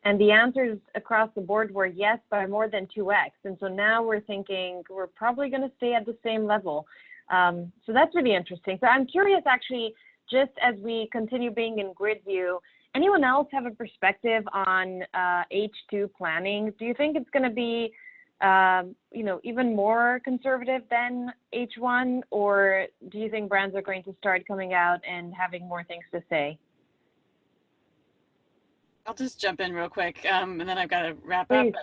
And the answers across the board were yes, by more than 2x. And so now we're thinking we're probably going to stay at the same level. So that's really interesting. So I'm curious, actually, just as we continue being in grid view, anyone else have a perspective on H2 planning? Do you think it's going to be, you know, even more conservative than H1? Or do you think brands are going to start coming out and having more things to say? I'll just jump in real quick, and then I've got to wrap up.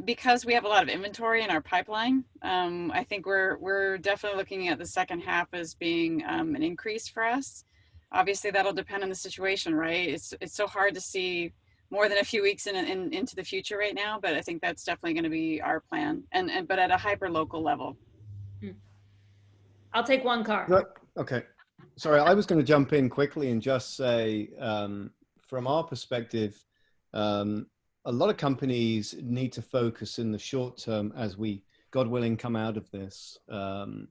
Because we have a lot of inventory in our pipeline, I think we're definitely looking at the second half as being an increase for us. Obviously, that'll depend on the situation, right? It's so hard to see more than a few weeks into the future right now, but I think that's definitely going to be our plan, but at a hyper local level. I'll take one card. Okay. Sorry, I was going to jump in quickly and just say, from our perspective, a lot of companies need to focus in the short term as we, God willing, come out of this, to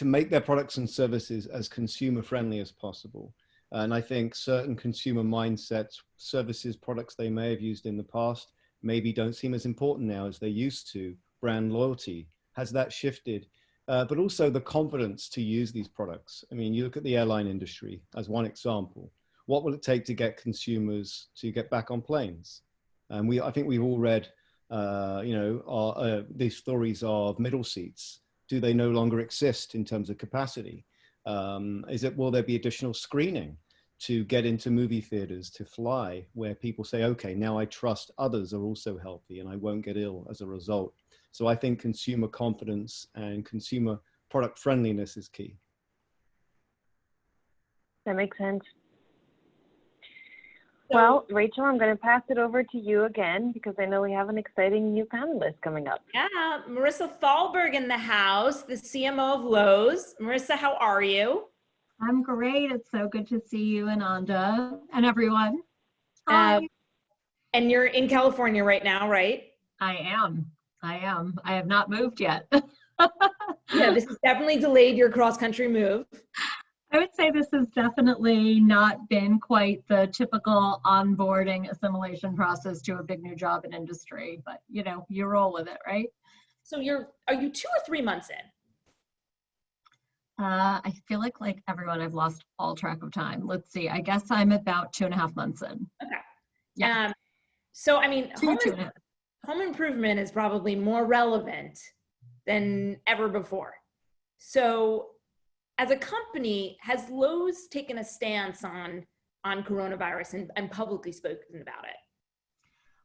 make their products and services as consumer friendly as possible. And I think certain consumer mindsets, services, products they may have used in the past, maybe don't seem as important now as they used to. Brand loyalty, has that shifted? But also the confidence to use these products. I mean, you look at the airline industry as one example. What will it take to get consumers to get back on planes? And I think we've all read These stories of middle seats, do they no longer exist in terms of capacity? Will there be additional screening to get into movie theaters, to fly, where people say, okay, now I trust others are also healthy and I won't get ill as a result. So I think consumer confidence and consumer product friendliness is key. That makes sense. Well, Rachel, I'm going to pass it over to you again because I know we have an exciting new panelist coming up. Yeah, Marissa Thalberg in the house, the CMO of Lowe's. Marissa, how are you? I'm great. It's so good to see you and Anda and everyone. Hi. And you're in California right now, right? I am. I have not moved yet. Yeah, this has definitely delayed your cross-country move. I would say this has definitely not been quite the typical onboarding assimilation process to a big new job in industry, but you roll with it, right? So are you 2 or 3 months in? I feel like everyone, I've lost all track of time. Let's see. I guess I'm about 2.5 months in. Okay. Yeah. So I mean, home improvement is probably more relevant than ever before. So as a company, has Lowe's taken a stance on coronavirus and publicly spoken about it?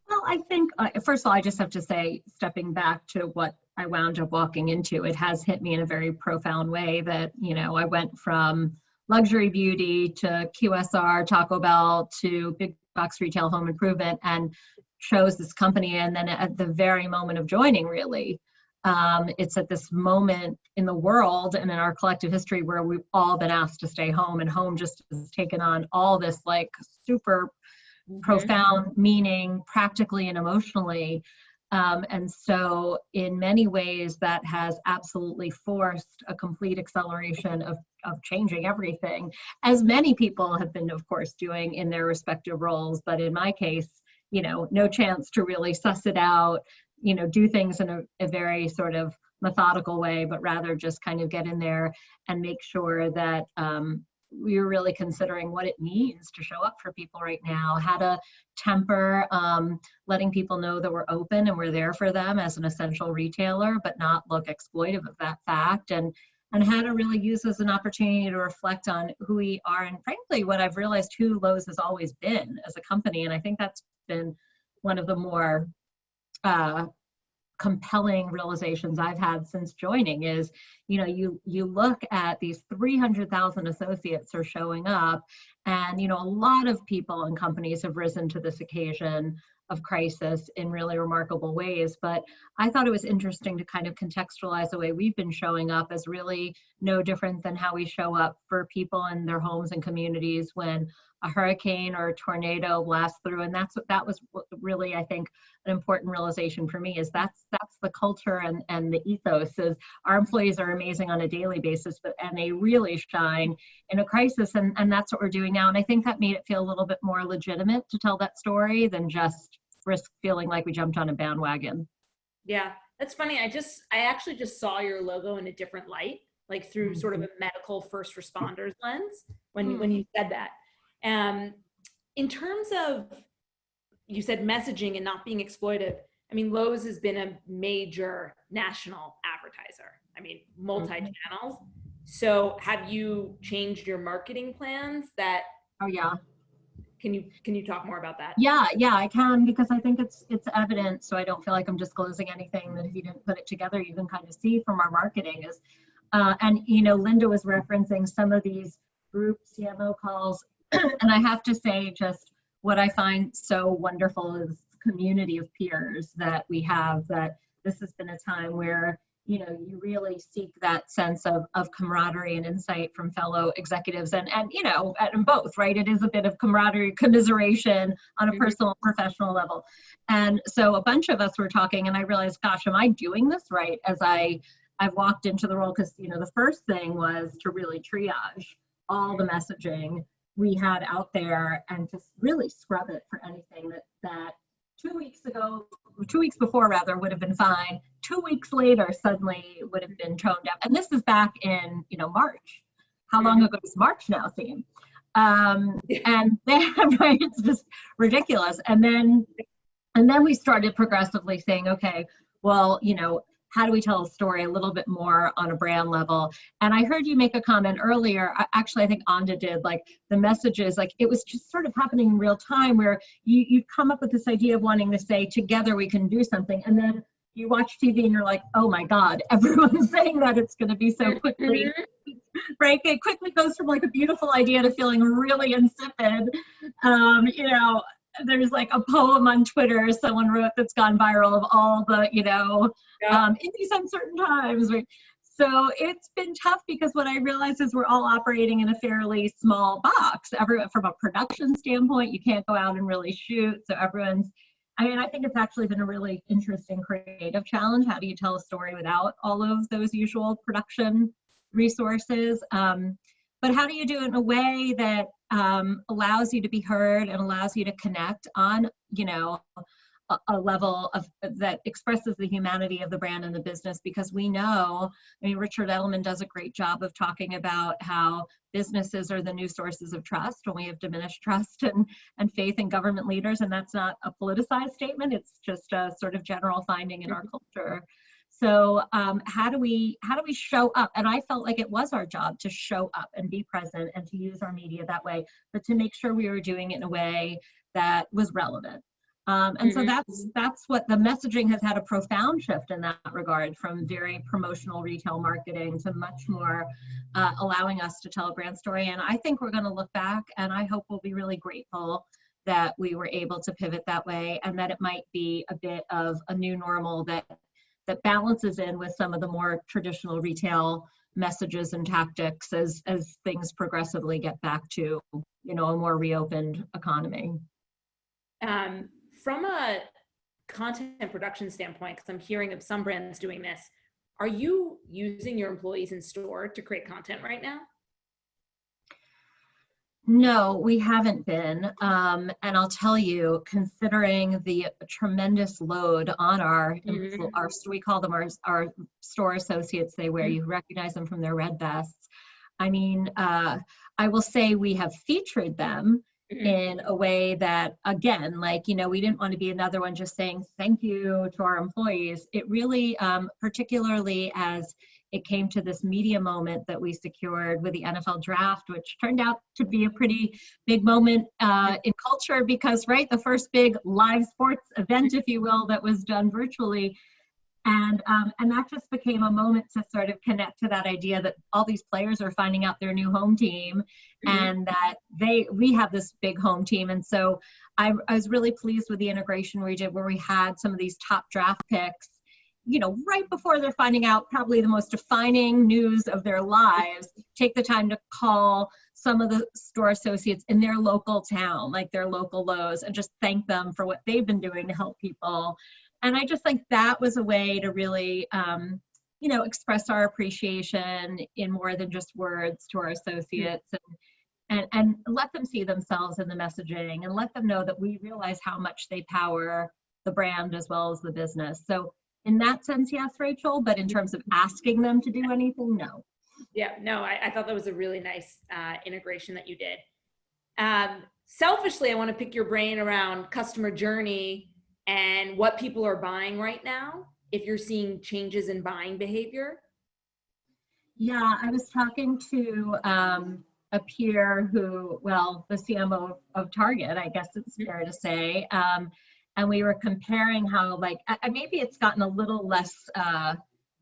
Well, I think, first of all, I just have to say, stepping back to what I wound up walking into, it has hit me in a very profound way that, I went from luxury beauty to QSR, Taco Bell, to big box retail home improvement, and chose this company. And then at the very moment of joining, really, it's at this moment in the world and in our collective history where we've all been asked to stay home, and home just has taken on all this like super profound meaning, practically and emotionally. And so in many ways that has absolutely forced a complete acceleration of changing everything, as many people have been, of course, doing in their respective roles. But in my case, no chance to really suss it out, do things in a very sort of methodical way, but rather just kind of get in there and make sure that we're really considering what it means to show up for people right now, how to temper letting people know that we're open and we're there for them as an essential retailer, but not look exploitive of that fact, and how to really use as an opportunity to reflect on who we are, and frankly, what I've realized who Lowe's has always been as a company. And I think that's been one of the more compelling realizations I've had since joining is, you look at these 300,000 associates are showing up, and, a lot of people and companies have risen to this occasion of crisis in really remarkable ways. But I thought it was interesting to kind of contextualize the way we've been showing up as really no different than how we show up for people in their homes and communities when a hurricane or a tornado blasts through. And that was really, I think, an important realization for me, is that's the culture and the ethos is our employees are amazing on a daily basis, and they really shine in a crisis. And that's what we're doing now. And I think that made it feel a little bit more legitimate to tell that story than just risk feeling like we jumped on a bandwagon. Yeah, that's funny. I actually just saw your logo in a different light, like through sort of a medical first responders lens when you said that. In terms of, you said messaging and not being exploitive, I mean, Lowe's has been a major national advertiser. I mean, multi-channels. So have you changed your marketing plans that? Oh, yeah. Can you talk more about that? Yeah, I can, because I think it's evident, so I don't feel like I'm disclosing anything that if you didn't put it together, you can kind of see from our marketing is, and Linda was referencing some of these group CMO calls, and I have to say, just what I find so wonderful is the community of peers that we have, that this has been a time where you really seek that sense of camaraderie and insight from fellow executives, and both, right? It is a bit of camaraderie, commiseration on a personal, professional level. And so a bunch of us were talking, and I realized, gosh, am I doing this right as I've walked into the role? Because, the first thing was to really triage all the messaging we had out there and just really scrub it for anything that 2 weeks before rather would have been fine. 2 weeks later suddenly would have been toned down. And this is back in March. How long ago does March now seem? And then, right, it's just ridiculous. And then And then we started progressively saying, okay, well, how do we tell a story a little bit more on a brand level? And I heard you make a comment earlier, actually I think Anda did, like the messages, like it was just sort of happening in real time where you'd come up with this idea of wanting to say, together we can do something. And then you watch TV and you're like, oh my God, everyone's saying that it's gonna be so quickly, right? It quickly goes from like a beautiful idea to feeling really insipid. There's like a poem on Twitter someone wrote that's gone viral of all the, in these uncertain times, right? So it's been tough because what I realized is we're all operating in a fairly small box. Everyone, from a production standpoint, you can't go out and really shoot. So I think it's actually been a really interesting creative challenge. How do you tell a story without all of those usual production resources? But how do you do it in a way that allows you to be heard and allows you to connect on, a level of that expresses the humanity of the brand and the business? Because we know, Richard Edelman does a great job of talking about how businesses are the new sources of trust when we have diminished trust and faith in government leaders. And that's not a politicized statement. It's just a sort of general finding in our culture. So how do we show up? And I felt like it was our job to show up and be present and to use our media that way, but to make sure we were doing it in a way that was relevant. So that's what the messaging has had, a profound shift in that regard, from very promotional retail marketing to much more allowing us to tell a brand story. And I think we're going to look back, and I hope we'll be really grateful that we were able to pivot that way, and that it might be a bit of a new normal that balances in with some of the more traditional retail messages and tactics as things progressively get back to, a more reopened economy. From a content production standpoint, because I'm hearing of some brands doing this, are you using your employees in store to create content right now? No, we haven't been. And I'll tell you, considering the tremendous load on our we call them our store associates, you recognize them from their red vests. I will say we have featured them in a way that, again, we didn't want to be another one just saying thank you to our employees. It really, particularly as it came to this media moment that we secured with the NFL draft, which turned out to be a pretty big moment in culture because, the first big live sports event, if you will, that was done virtually. And that just became a moment to sort of connect to that idea that all these players are finding out their new home team and that we have this big home team. And so I was really pleased with the integration we did, where we had some of these top draft picks, right before they're finding out probably the most defining news of their lives, take the time to call some of the store associates in their local town, like their local Lowe's, and just thank them for what they've been doing to help people. And I just think that was a way to really, express our appreciation in more than just words to our associates, and let them see themselves in the messaging, and let them know that we realize how much they power the brand as well as the business. So in that sense, yes, Rachel, but in terms of asking them to do anything, no. Yeah, no, I thought that was a really nice integration that you did. Selfishly, I want to pick your brain around customer journey and what people are buying right now, if you're seeing changes in buying behavior. Yeah, I was talking to a peer who, the CMO of Target, I guess it's fair to say, and we were comparing how maybe it's gotten a little less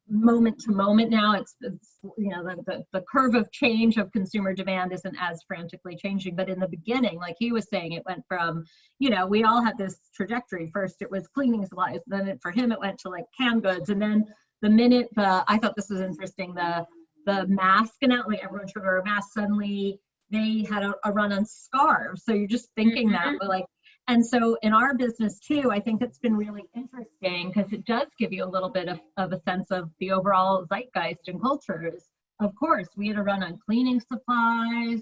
moment to moment now. It's the curve of change of consumer demand isn't as frantically changing, but in the beginning, like he was saying, it went from, we all had this trajectory. First it was cleaning supplies, then for him it went to canned goods, and then the minute I thought this was interesting, the mask and out, everyone should wear a mask, suddenly they had a run on scarves. So you're just thinking that, but and so in our business too, I think it's been really interesting because it does give you a little bit of a sense of the overall zeitgeist and cultures. Of course, we had a run on cleaning supplies.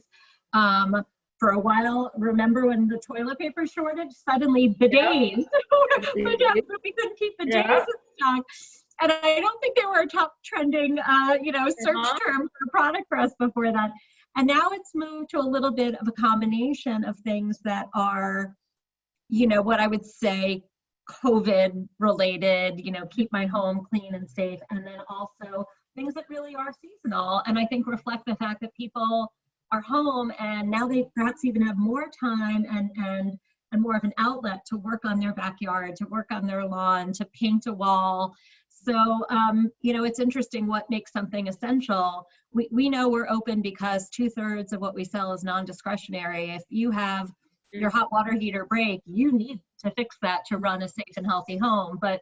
For a while, remember when the toilet paper shortage? Suddenly bidets. We couldn't keep bidets in stock. And I don't think they were a top trending, search term for a product for us before that. And now it's moved to a little bit of a combination of things that are, what I would say COVID related, keep my home clean and safe, and then also things that really are seasonal, and I think reflect the fact that people are home and now they perhaps even have more time and more of an outlet to work on their backyard, to work on their lawn, to paint a wall. So, it's interesting what makes something essential. We know we're open because 2/3 of what we sell is non-discretionary. If you have your hot water heater break, you need to fix that to run a safe and healthy home. But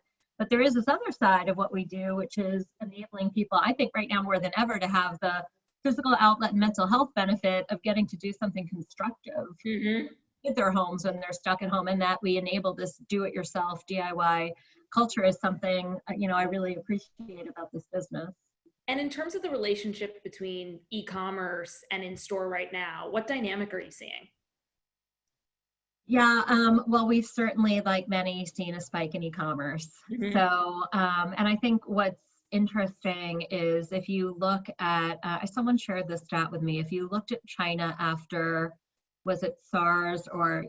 there is this other side of what we do, which is enabling people, I think right now more than ever, to have the physical outlet and mental health benefit of getting to do something constructive with their homes when they're stuck at home, and that we enable this do-it-yourself DIY culture is something, I really appreciate about this business. And in terms of the relationship between e-commerce and in-store right now, what dynamic are you seeing? Yeah, well, we've certainly, like many, seen a spike in e-commerce. So, and I think what's interesting is if you look at, someone shared this stat with me, if you looked at China after, was it SARS or,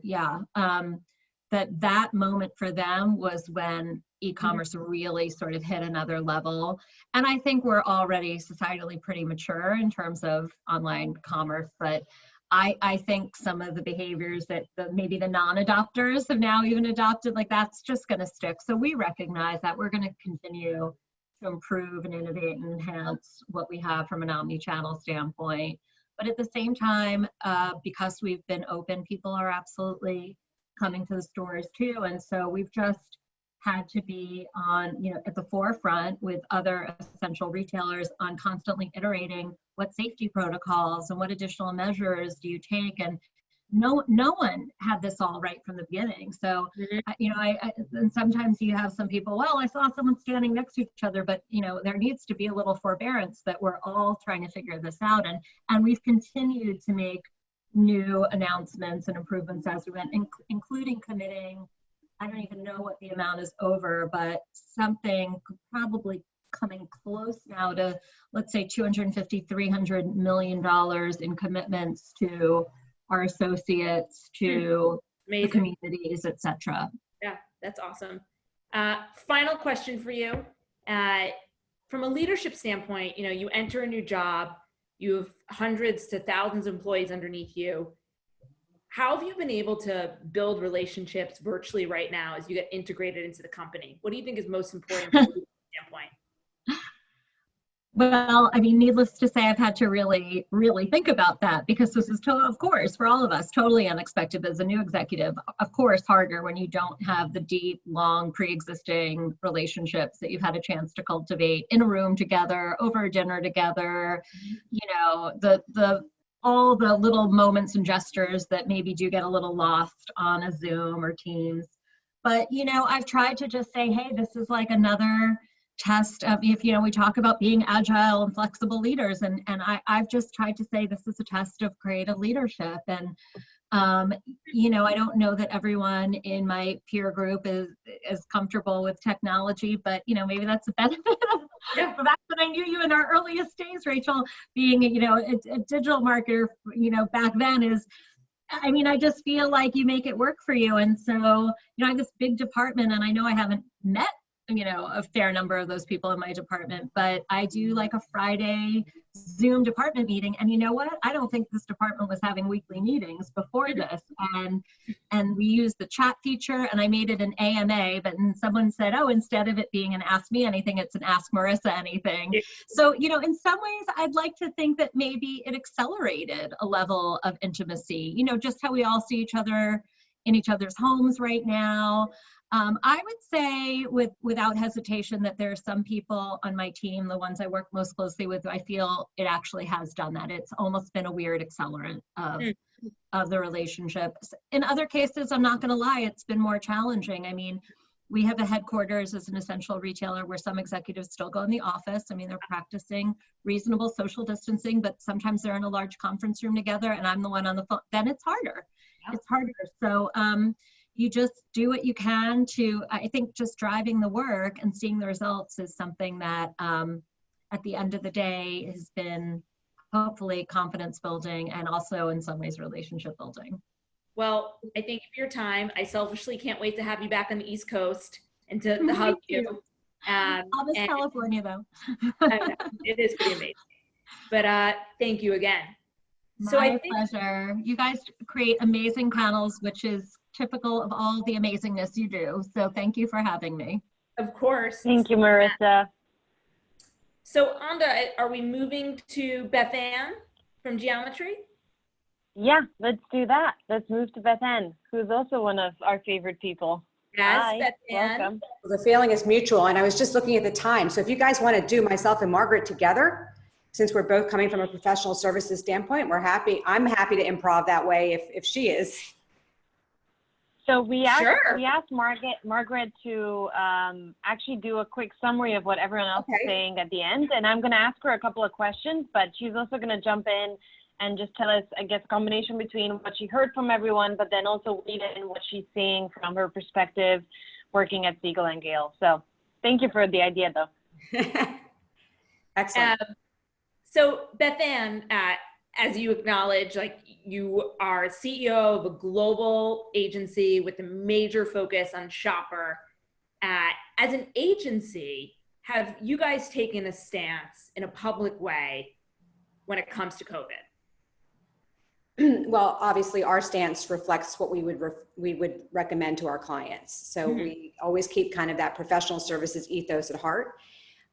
that moment for them was when e-commerce really sort of hit another level. And I think we're already societally pretty mature in terms of online commerce, but I think some of the behaviors that maybe the non-adopters have now even adopted, like that's just going to stick. So we recognize that we're going to continue to improve and innovate and enhance what we have from an omni-channel standpoint. But at the same time, because we've been open, people are absolutely coming to the stores too. And so we've just had to be on, at the forefront with other essential retailers on constantly iterating what safety protocols and what additional measures do you take. And no one had this all right from the beginning. So, and sometimes you have some people, well, I saw someone standing next to each other, but there needs to be a little forbearance that we're all trying to figure this out. And we've continued to make new announcements and improvements as we went, including committing, I don't even know what the amount is over, but something probably coming close now to, let's say, $250, $300 million in commitments to our associates, to the communities, et cetera. Yeah, that's awesome. Final question for you. From a leadership standpoint, you enter a new job, you have hundreds to thousands of employees underneath you. How have you been able to build relationships virtually right now as you get integrated into the company? What do you think is most important from a leadership standpoint? Well, needless to say, I've had to really, really think about that, because this is, of course, for all of us, totally unexpected as a new executive. Of course, harder when you don't have the deep, long, pre-existing relationships that you've had a chance to cultivate in a room together, over dinner together, all the little moments and gestures that maybe do get a little lost on a Zoom or Teams. But, I've tried to just say, hey, this is like another test of, if we talk about being agile and flexible leaders, and I've just tried to say this is a test of creative leadership. And I don't know that everyone in my peer group is comfortable with technology, but maybe that's a benefit of back when I knew you in our earliest days, Rachel, being a digital marketer, back then is, I just feel like you make it work for you. And so I have this big department, and I know I haven't met a fair number of those people in my department, but I do like a Friday Zoom department meeting. And you know what? I don't think this department was having weekly meetings before this. And we used the chat feature, and I made it an AMA, but then someone said, oh, instead of it being an Ask Me Anything, it's an Ask Marissa Anything. So, in some ways, I'd like to think that maybe it accelerated a level of intimacy, just how we all see each other in each other's homes right now. I would say without hesitation that there are some people on my team, the ones I work most closely with, I feel it actually has done that. It's almost been a weird accelerant of the relationships. In other cases, I'm not going to lie, it's been more challenging. We have a headquarters as an essential retailer where some executives still go in the office. They're practicing reasonable social distancing, but sometimes they're in a large conference room together and I'm the one on the phone. Then it's harder. Yeah. It's harder. So, you just do what you can to, I think just driving the work and seeing the results is something that at the end of the day has been hopefully confidence building and also in some ways relationship building. Well, I thank you for your time. I selfishly can't wait to have you back on the East Coast and to hug you. I'll miss California though. It is pretty amazing. But thank you again. My pleasure. You guys create amazing panels, which is typical of all the amazingness you do. So thank you for having me. Of course. Thank you, Marissa. So Anda, are we moving to Beth Ann from Geometry? Yeah, let's do that. Let's move to Beth Ann, who's also one of our favorite people. Yes, Hi, Beth Ann. welcome. The feeling is mutual, and I was just looking at the time. So if you guys want to do myself and Margaret together, since we're both coming from a professional services standpoint, we're happy. I'm happy to improv that way if she is. So we asked Margaret to actually do a quick summary of what everyone else is saying at the end, and I'm going to ask her a couple of questions, but she's also going to jump in and just tell us, I guess, a combination between what she heard from everyone, but then also read in what she's seeing from her perspective working at Siegel and Gale. So thank you for the idea, though. Excellent. So Beth Ann, as you acknowledge, like you are CEO of a global agency with a major focus on shopper. As an agency, have you guys taken a stance in a public way when it comes to COVID? Well, obviously our stance reflects what we would recommend to our clients. So we always keep kind of that professional services ethos at heart,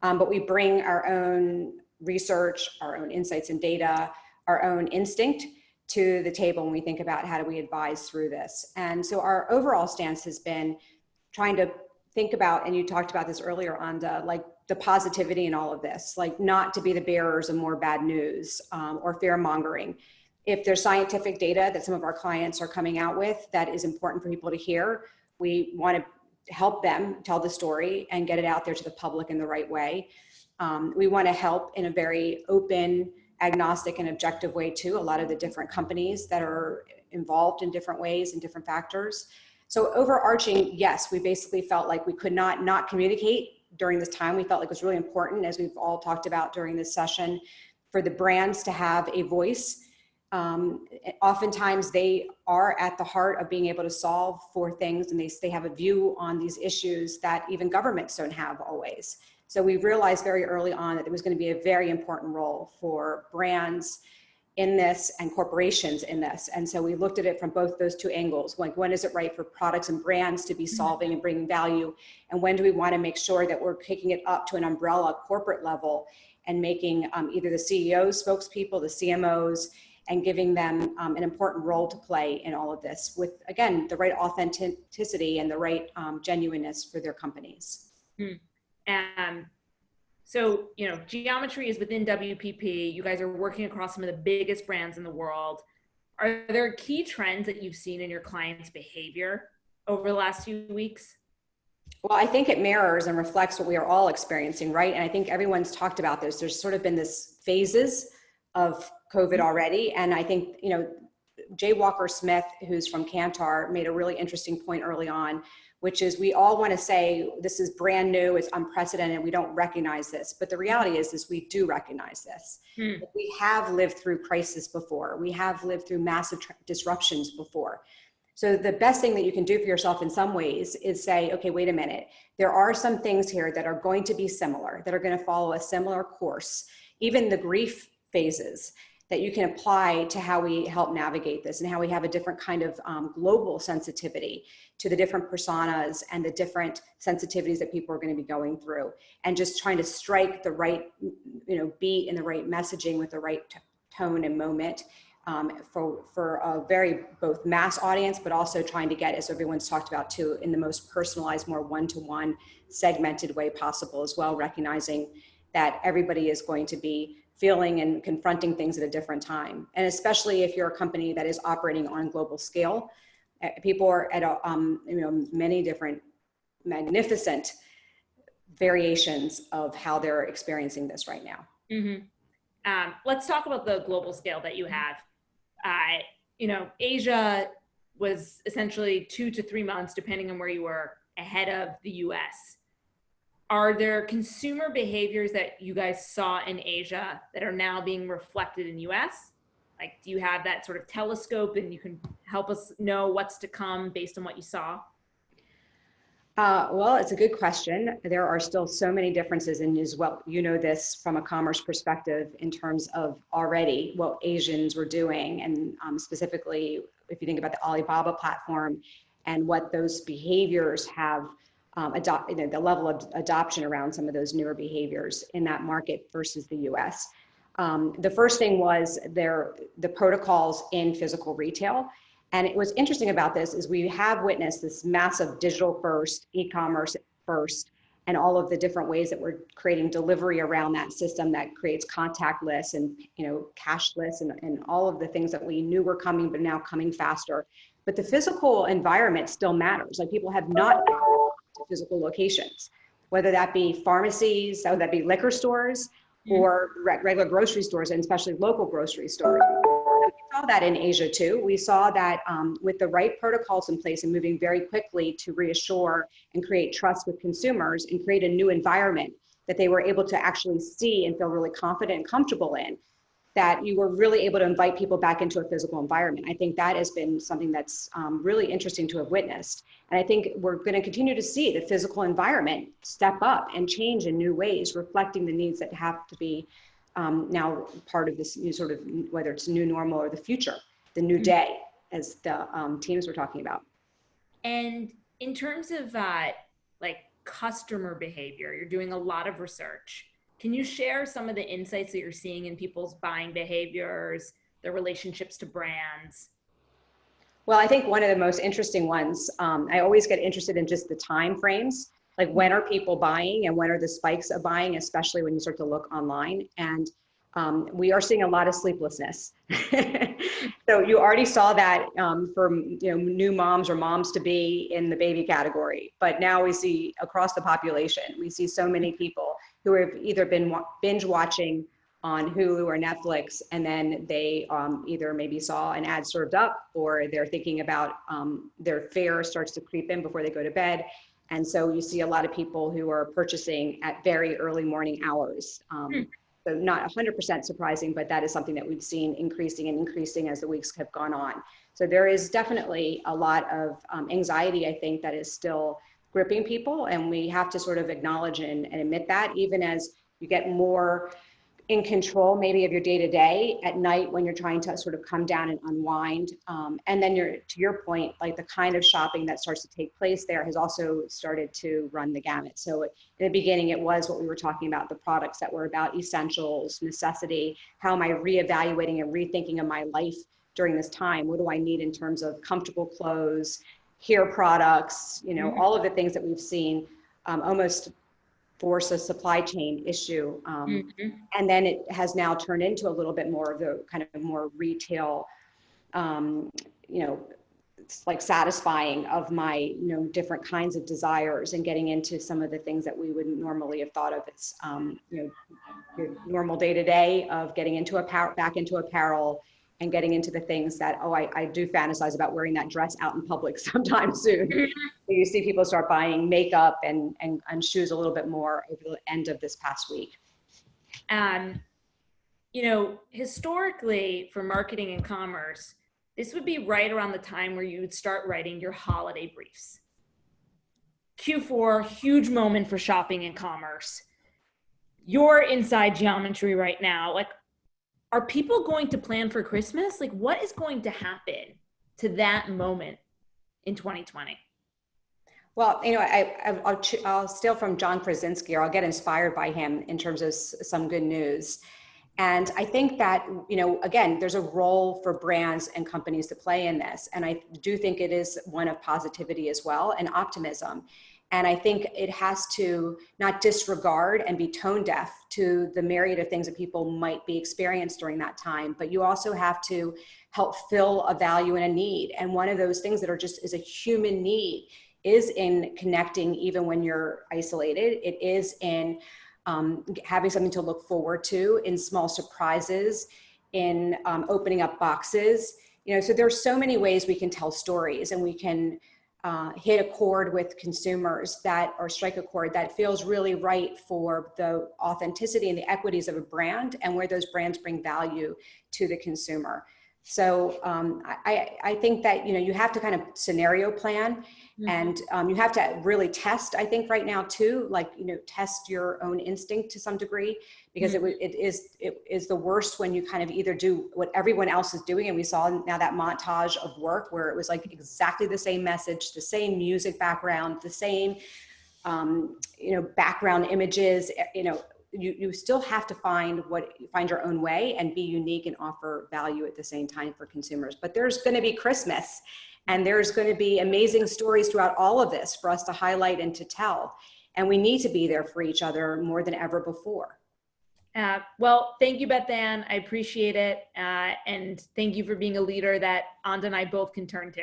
but we bring our own research, our own insights and data, our own instinct to the table when we think about how do we advise through this. And so our overall stance has been trying to think about, and you talked about this earlier, Anda, like the positivity in all of this, like not to be the bearers of more bad news or fear mongering. If there's scientific data that some of our clients are coming out with that is important for people to hear, we want to help them tell the story and get it out there to the public in the right way. We want to help in a very open, agnostic, and objective way too. A lot of the different companies that are involved in different ways and different factors. So overarching, yes, we basically felt like we could not communicate during this time. We felt like it was really important, as we've all talked about during this session, for the brands to have a voice. Oftentimes they are at the heart of being able to solve for things, and they have a view on these issues that even governments don't have always. So we realized very early on that there was going to be a very important role for brands in this and corporations in this. And so we looked at it from both those two angles. Like, when is it right for products and brands to be solving and bringing value? And when do we want to make sure that we're taking it up to an umbrella corporate level and making either the CEOs, spokespeople, the CMOs, and giving them an important role to play in all of this with, again, the right authenticity and the right genuineness for their companies. So, you know, Geometry is within WPP. You guys are working across some of the biggest brands in the world. Are there key trends that you've seen in your clients' behavior over the last few weeks? Well, I think it mirrors and reflects what we are all experiencing, right? And I think everyone's talked about this. There's sort of been this phases of COVID already. And I think, you know, Jay Walker Smith, who's from Kantar, made a really interesting point early on, which is we all want to say this is brand new, it's unprecedented, we don't recognize this. But the reality is we do recognize this. We have lived through crisis before. We have lived through massive disruptions before. So the best thing that you can do for yourself in some ways is say, okay, wait a minute. There are some things here that are going to be similar, that are going to follow a similar course, even the grief phases, that you can apply to how we help navigate this and how we have a different kind of global sensitivity to the different personas and the different sensitivities that people are going to be going through, and just trying to strike the right, you know, beat and the right messaging with the right tone and moment for a very both mass audience, but also trying to get, as everyone's talked about too, in the most personalized, more one-to-one segmented way possible as well, recognizing that everybody is going to be feeling and confronting things at a different time. And especially if you're a company that is operating on a global scale, people are at you know, many different magnificent variations of how they're experiencing this right now. Let's talk about the global scale that you have. You know, Asia was essentially 2 to 3 months, depending on where you were, ahead of the US. Are there consumer behaviors that you guys saw in Asia that are now being reflected in US? Like, do you have that sort of telescope and you can help us know what's to come based on what you saw? Well, it's a good question. There are still so many differences in as well. You know this from a commerce perspective in terms of already what Asians were doing, and specifically if you think about the Alibaba platform and what those behaviors have adopted, the level of adoption around some of those newer behaviors in that market versus the US. The first thing was the protocols in physical retail. And what's interesting about this is we have witnessed this massive digital first, e-commerce first, and all of the different ways that we're creating delivery around that system that creates contactless and cashless and all of the things that we knew were coming, but now coming faster. But the physical environment still matters. Like, people have not gone to physical locations, whether that be pharmacies, whether that be liquor stores, or regular grocery stores, and especially local grocery stores. We saw that in Asia too. We saw that with the right protocols in place and moving very quickly to reassure and create trust with consumers and create a new environment that they were able to actually see and feel really confident and comfortable in, that you were really able to invite people back into a physical environment. I think that has been something that's really interesting to have witnessed. And I think we're going to continue to see the physical environment step up and change in new ways, reflecting the needs that have to be now part of this new sort of, whether it's new normal or the future, the new day, as the teams were talking about. And in terms of like customer behavior, you're doing a lot of research. Can you share some of the insights that you're seeing in people's buying behaviors, their relationships to brands? Well, I think one of the most interesting ones, I always get interested in just the time frames, like when are people buying and when are the spikes of buying, especially when you start to look online. And we are seeing a lot of sleeplessness. So you already saw that for new moms or moms to be in the baby category, but now we see across the population, we see so many people who have either been binge watching on Hulu or Netflix, and then they either maybe saw an ad served up, or they're thinking about their fare starts to creep in before they go to bed. And so you see a lot of people who are purchasing at very early morning hours. So not 100% surprising, but that is something that we've seen increasing and increasing as the weeks have gone on. So there is definitely a lot of anxiety, I think, that is still gripping people. And we have to sort of acknowledge and admit that, even as you get more in control maybe of your day-to-day at night when you're trying to sort of come down and unwind. And then to your point, like the kind of shopping that starts to take place there has also started to run the gamut. So in the beginning, it was what we were talking about, the products that were about essentials, necessity. How am I reevaluating and rethinking of my life during this time? What do I need in terms of comfortable clothes, hair products, all of the things that we've seen almost force a supply chain issue. And then it has now turned into a little bit more of the kind of more retail, it's like satisfying of my, different kinds of desires, and getting into some of the things that we wouldn't normally have thought of. It's, your normal day to day of getting into back into apparel, and getting into the things that, I do fantasize about wearing that dress out in public sometime soon. You see people start buying makeup and shoes a little bit more over the end of this past week. Historically for marketing and commerce, this would be right around the time where you would start writing your holiday briefs. Q4, huge moment for shopping and commerce. You're inside geometry right now. Like, are people going to plan for Christmas? Like, what is going to happen to that moment in 2020? Well, I'll steal from John Krasinski, or I'll get inspired by him in terms of some good news. And I think that, again, there's a role for brands and companies to play in this. And I do think it is one of positivity as well, and optimism. And I think it has to not disregard and be tone deaf to the myriad of things that people might be experienced during that time, but you also have to help fill a value and a need. And one of those things that is a human need is in connecting even when you're isolated. It is in having something to look forward to, in small surprises, in opening up boxes. So there's so many ways we can tell stories, and we can hit a chord with consumers or strike a chord that feels really right for the authenticity and the equities of a brand, and where those brands bring value to the consumer. So I think that, you have to kind of scenario plan, and you have to really test, I think right now too, like, test your own instinct to some degree, because it is the worst when you kind of either do what everyone else is doing. And we saw now that montage of work where it was like exactly the same message, the same music background, the same, background images, you still have to find your own way and be unique and offer value at the same time for consumers. But there's going to be Christmas, and there's going to be amazing stories throughout all of this for us to highlight and to tell. And we need to be there for each other more than ever before. Well, thank you, Beth Ann. I appreciate it. And thank you for being a leader that Anda and I both can turn to.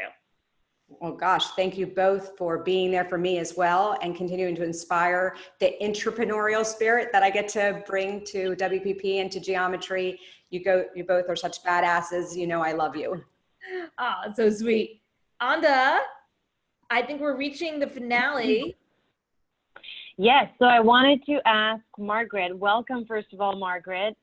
Oh gosh, thank you both for being there for me as well, and continuing to inspire the entrepreneurial spirit that I get to bring to WPP and to Geometry. You both are such badasses. I love you. Oh, so sweet. Anda, I think we're reaching the finale. Yes, so I wanted to ask Margaret, welcome first of all, Margaret.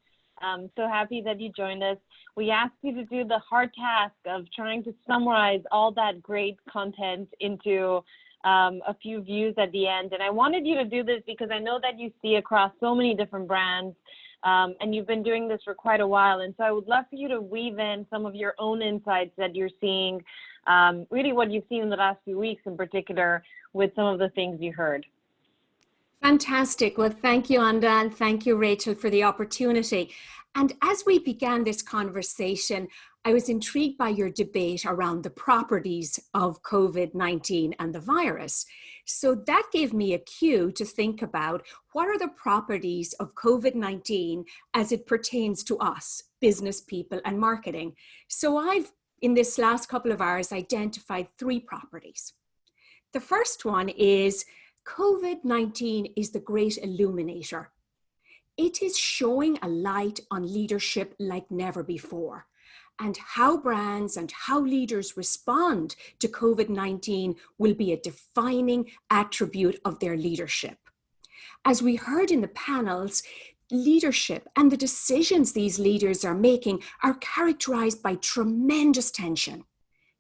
I'm so happy that you joined us. We asked you to do the hard task of trying to summarize all that great content into a few views at the end. And I wanted you to do this because I know that you see across so many different brands, and you've been doing this for quite a while. And so I would love for you to weave in some of your own insights that you're seeing, really what you've seen in the last few weeks in particular with some of the things you heard. Fantastic. Well, thank you, Anda, and thank you, Rachel, for the opportunity. And as we began this conversation, I was intrigued by your debate around the properties of COVID-19 and the virus. So that gave me a cue to think about what are the properties of COVID-19 as it pertains to us, business people and marketing. So I've, in this last couple of hours, identified 3 properties. The first one is COVID-19 is the great illuminator. It is shining a light on leadership like never before. And how brands and how leaders respond to COVID-19 will be a defining attribute of their leadership. As we heard in the panels, leadership and the decisions these leaders are making are characterized by tremendous tension.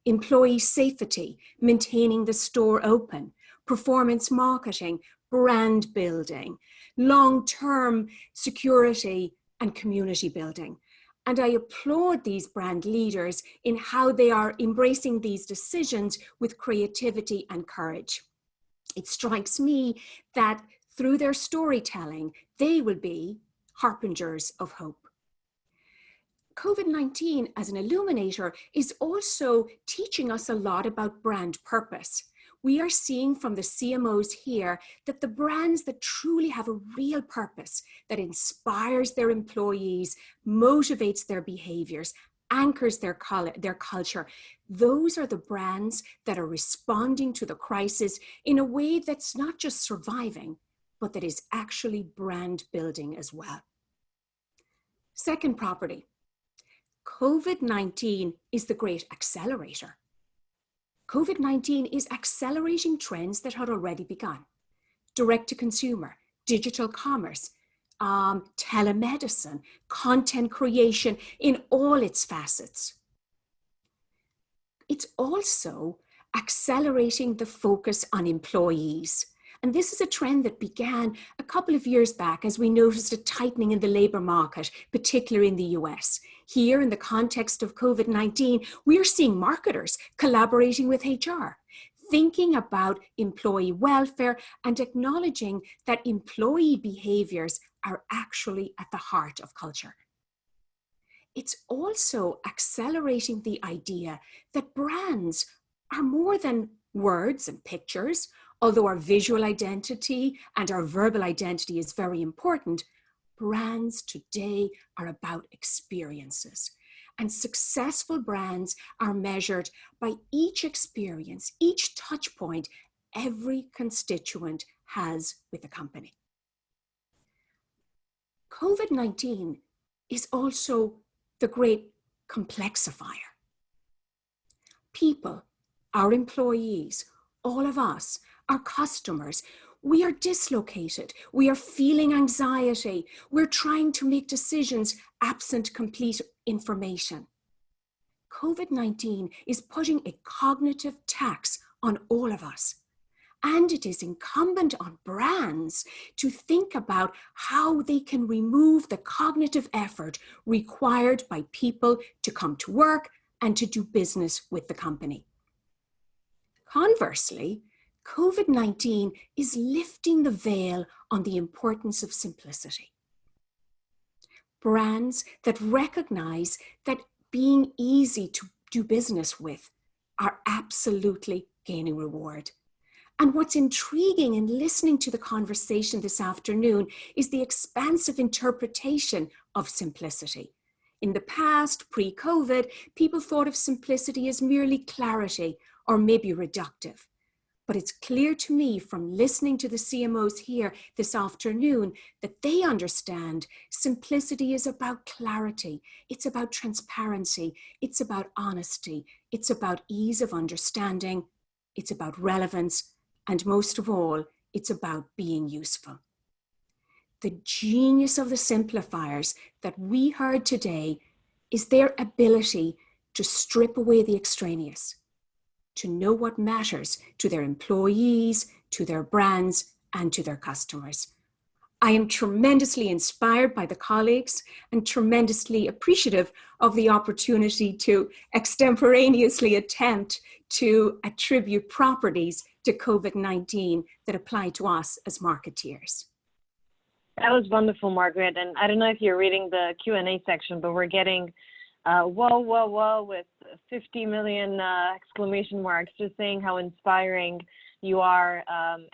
Employee safety, maintaining the store open, performance marketing, brand building, long-term security, and community building. And I applaud these brand leaders in how they are embracing these decisions with creativity and courage. It strikes me that through their storytelling, they will be harbingers of hope. COVID-19 as an illuminator is also teaching us a lot about brand purpose. We are seeing from the CMOs here that the brands that truly have a real purpose, that inspires their employees, motivates their behaviors, anchors their culture, those are the brands that are responding to the crisis in a way that's not just surviving, but that is actually brand building as well. Second property, COVID-19 is the great accelerator. COVID-19 is accelerating trends that had already begun. Direct to consumer, digital commerce, telemedicine, content creation in all its facets. It's also accelerating the focus on employees. And this is a trend that began a couple of years back as we noticed a tightening in the labor market, particularly in the US. Here, in the context of COVID-19, we are seeing marketers collaborating with HR, thinking about employee welfare and acknowledging that employee behaviors are actually at the heart of culture. It's also accelerating the idea that brands are more than words and pictures. Although our visual identity and our verbal identity is very important, brands today are about experiences. And successful brands are measured by each experience, each touch point every constituent has with the company. COVID-19 is also the great complexifier. People, our employees, all of us, our customers, we are dislocated. We are feeling anxiety. We're trying to make decisions absent complete information. COVID-19 is putting a cognitive tax on all of us. And it is incumbent on brands to think about how they can remove the cognitive effort required by people to come to work and to do business with the company. Conversely, COVID-19 is lifting the veil on the importance of simplicity. Brands that recognize that being easy to do business with are absolutely gaining reward. And what's intriguing in listening to the conversation this afternoon is the expansive interpretation of simplicity. In the past, pre-COVID, people thought of simplicity as merely clarity or maybe reductive. But it's clear to me from listening to the CMOs here this afternoon that they understand simplicity is about clarity, it's about transparency, it's about honesty, it's about ease of understanding, it's about relevance, and most of all, it's about being useful. The genius of the simplifiers that we heard today is their ability to strip away the extraneous, to know what matters to their employees, to their brands, and to their customers. I am tremendously inspired by the colleagues and tremendously appreciative of the opportunity to extemporaneously attempt to attribute properties to COVID-19 that apply to us as marketeers. That was wonderful, Margaret. And I don't know if you're reading the Q&A section, but we're getting whoa, whoa, whoa with 50 million exclamation marks, just saying how inspiring you are.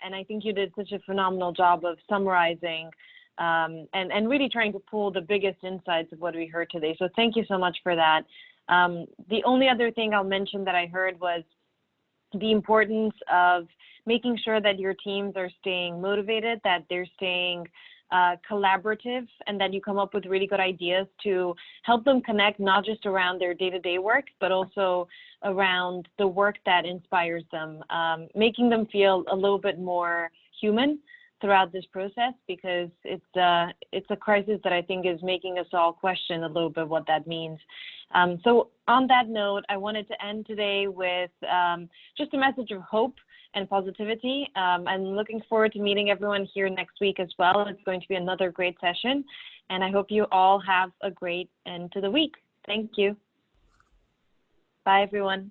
And I think you did such a phenomenal job of summarizing and really trying to pull the biggest insights of what we heard today. So thank you so much for that. The only other thing I'll mention that I heard was the importance of making sure that your teams are staying motivated, that they're staying collaborative, and that you come up with really good ideas to help them connect not just around their day-to-day work, but also around the work that inspires them, making them feel a little bit more human throughout this process, because it's a crisis that I think is making us all question a little bit what that means. So on that note, I wanted to end today with just a message of hope and positivity. I'm looking forward to meeting everyone here next week as well. It's going to be another great session, and I hope you all have a great end to the week. Thank you. Bye, everyone.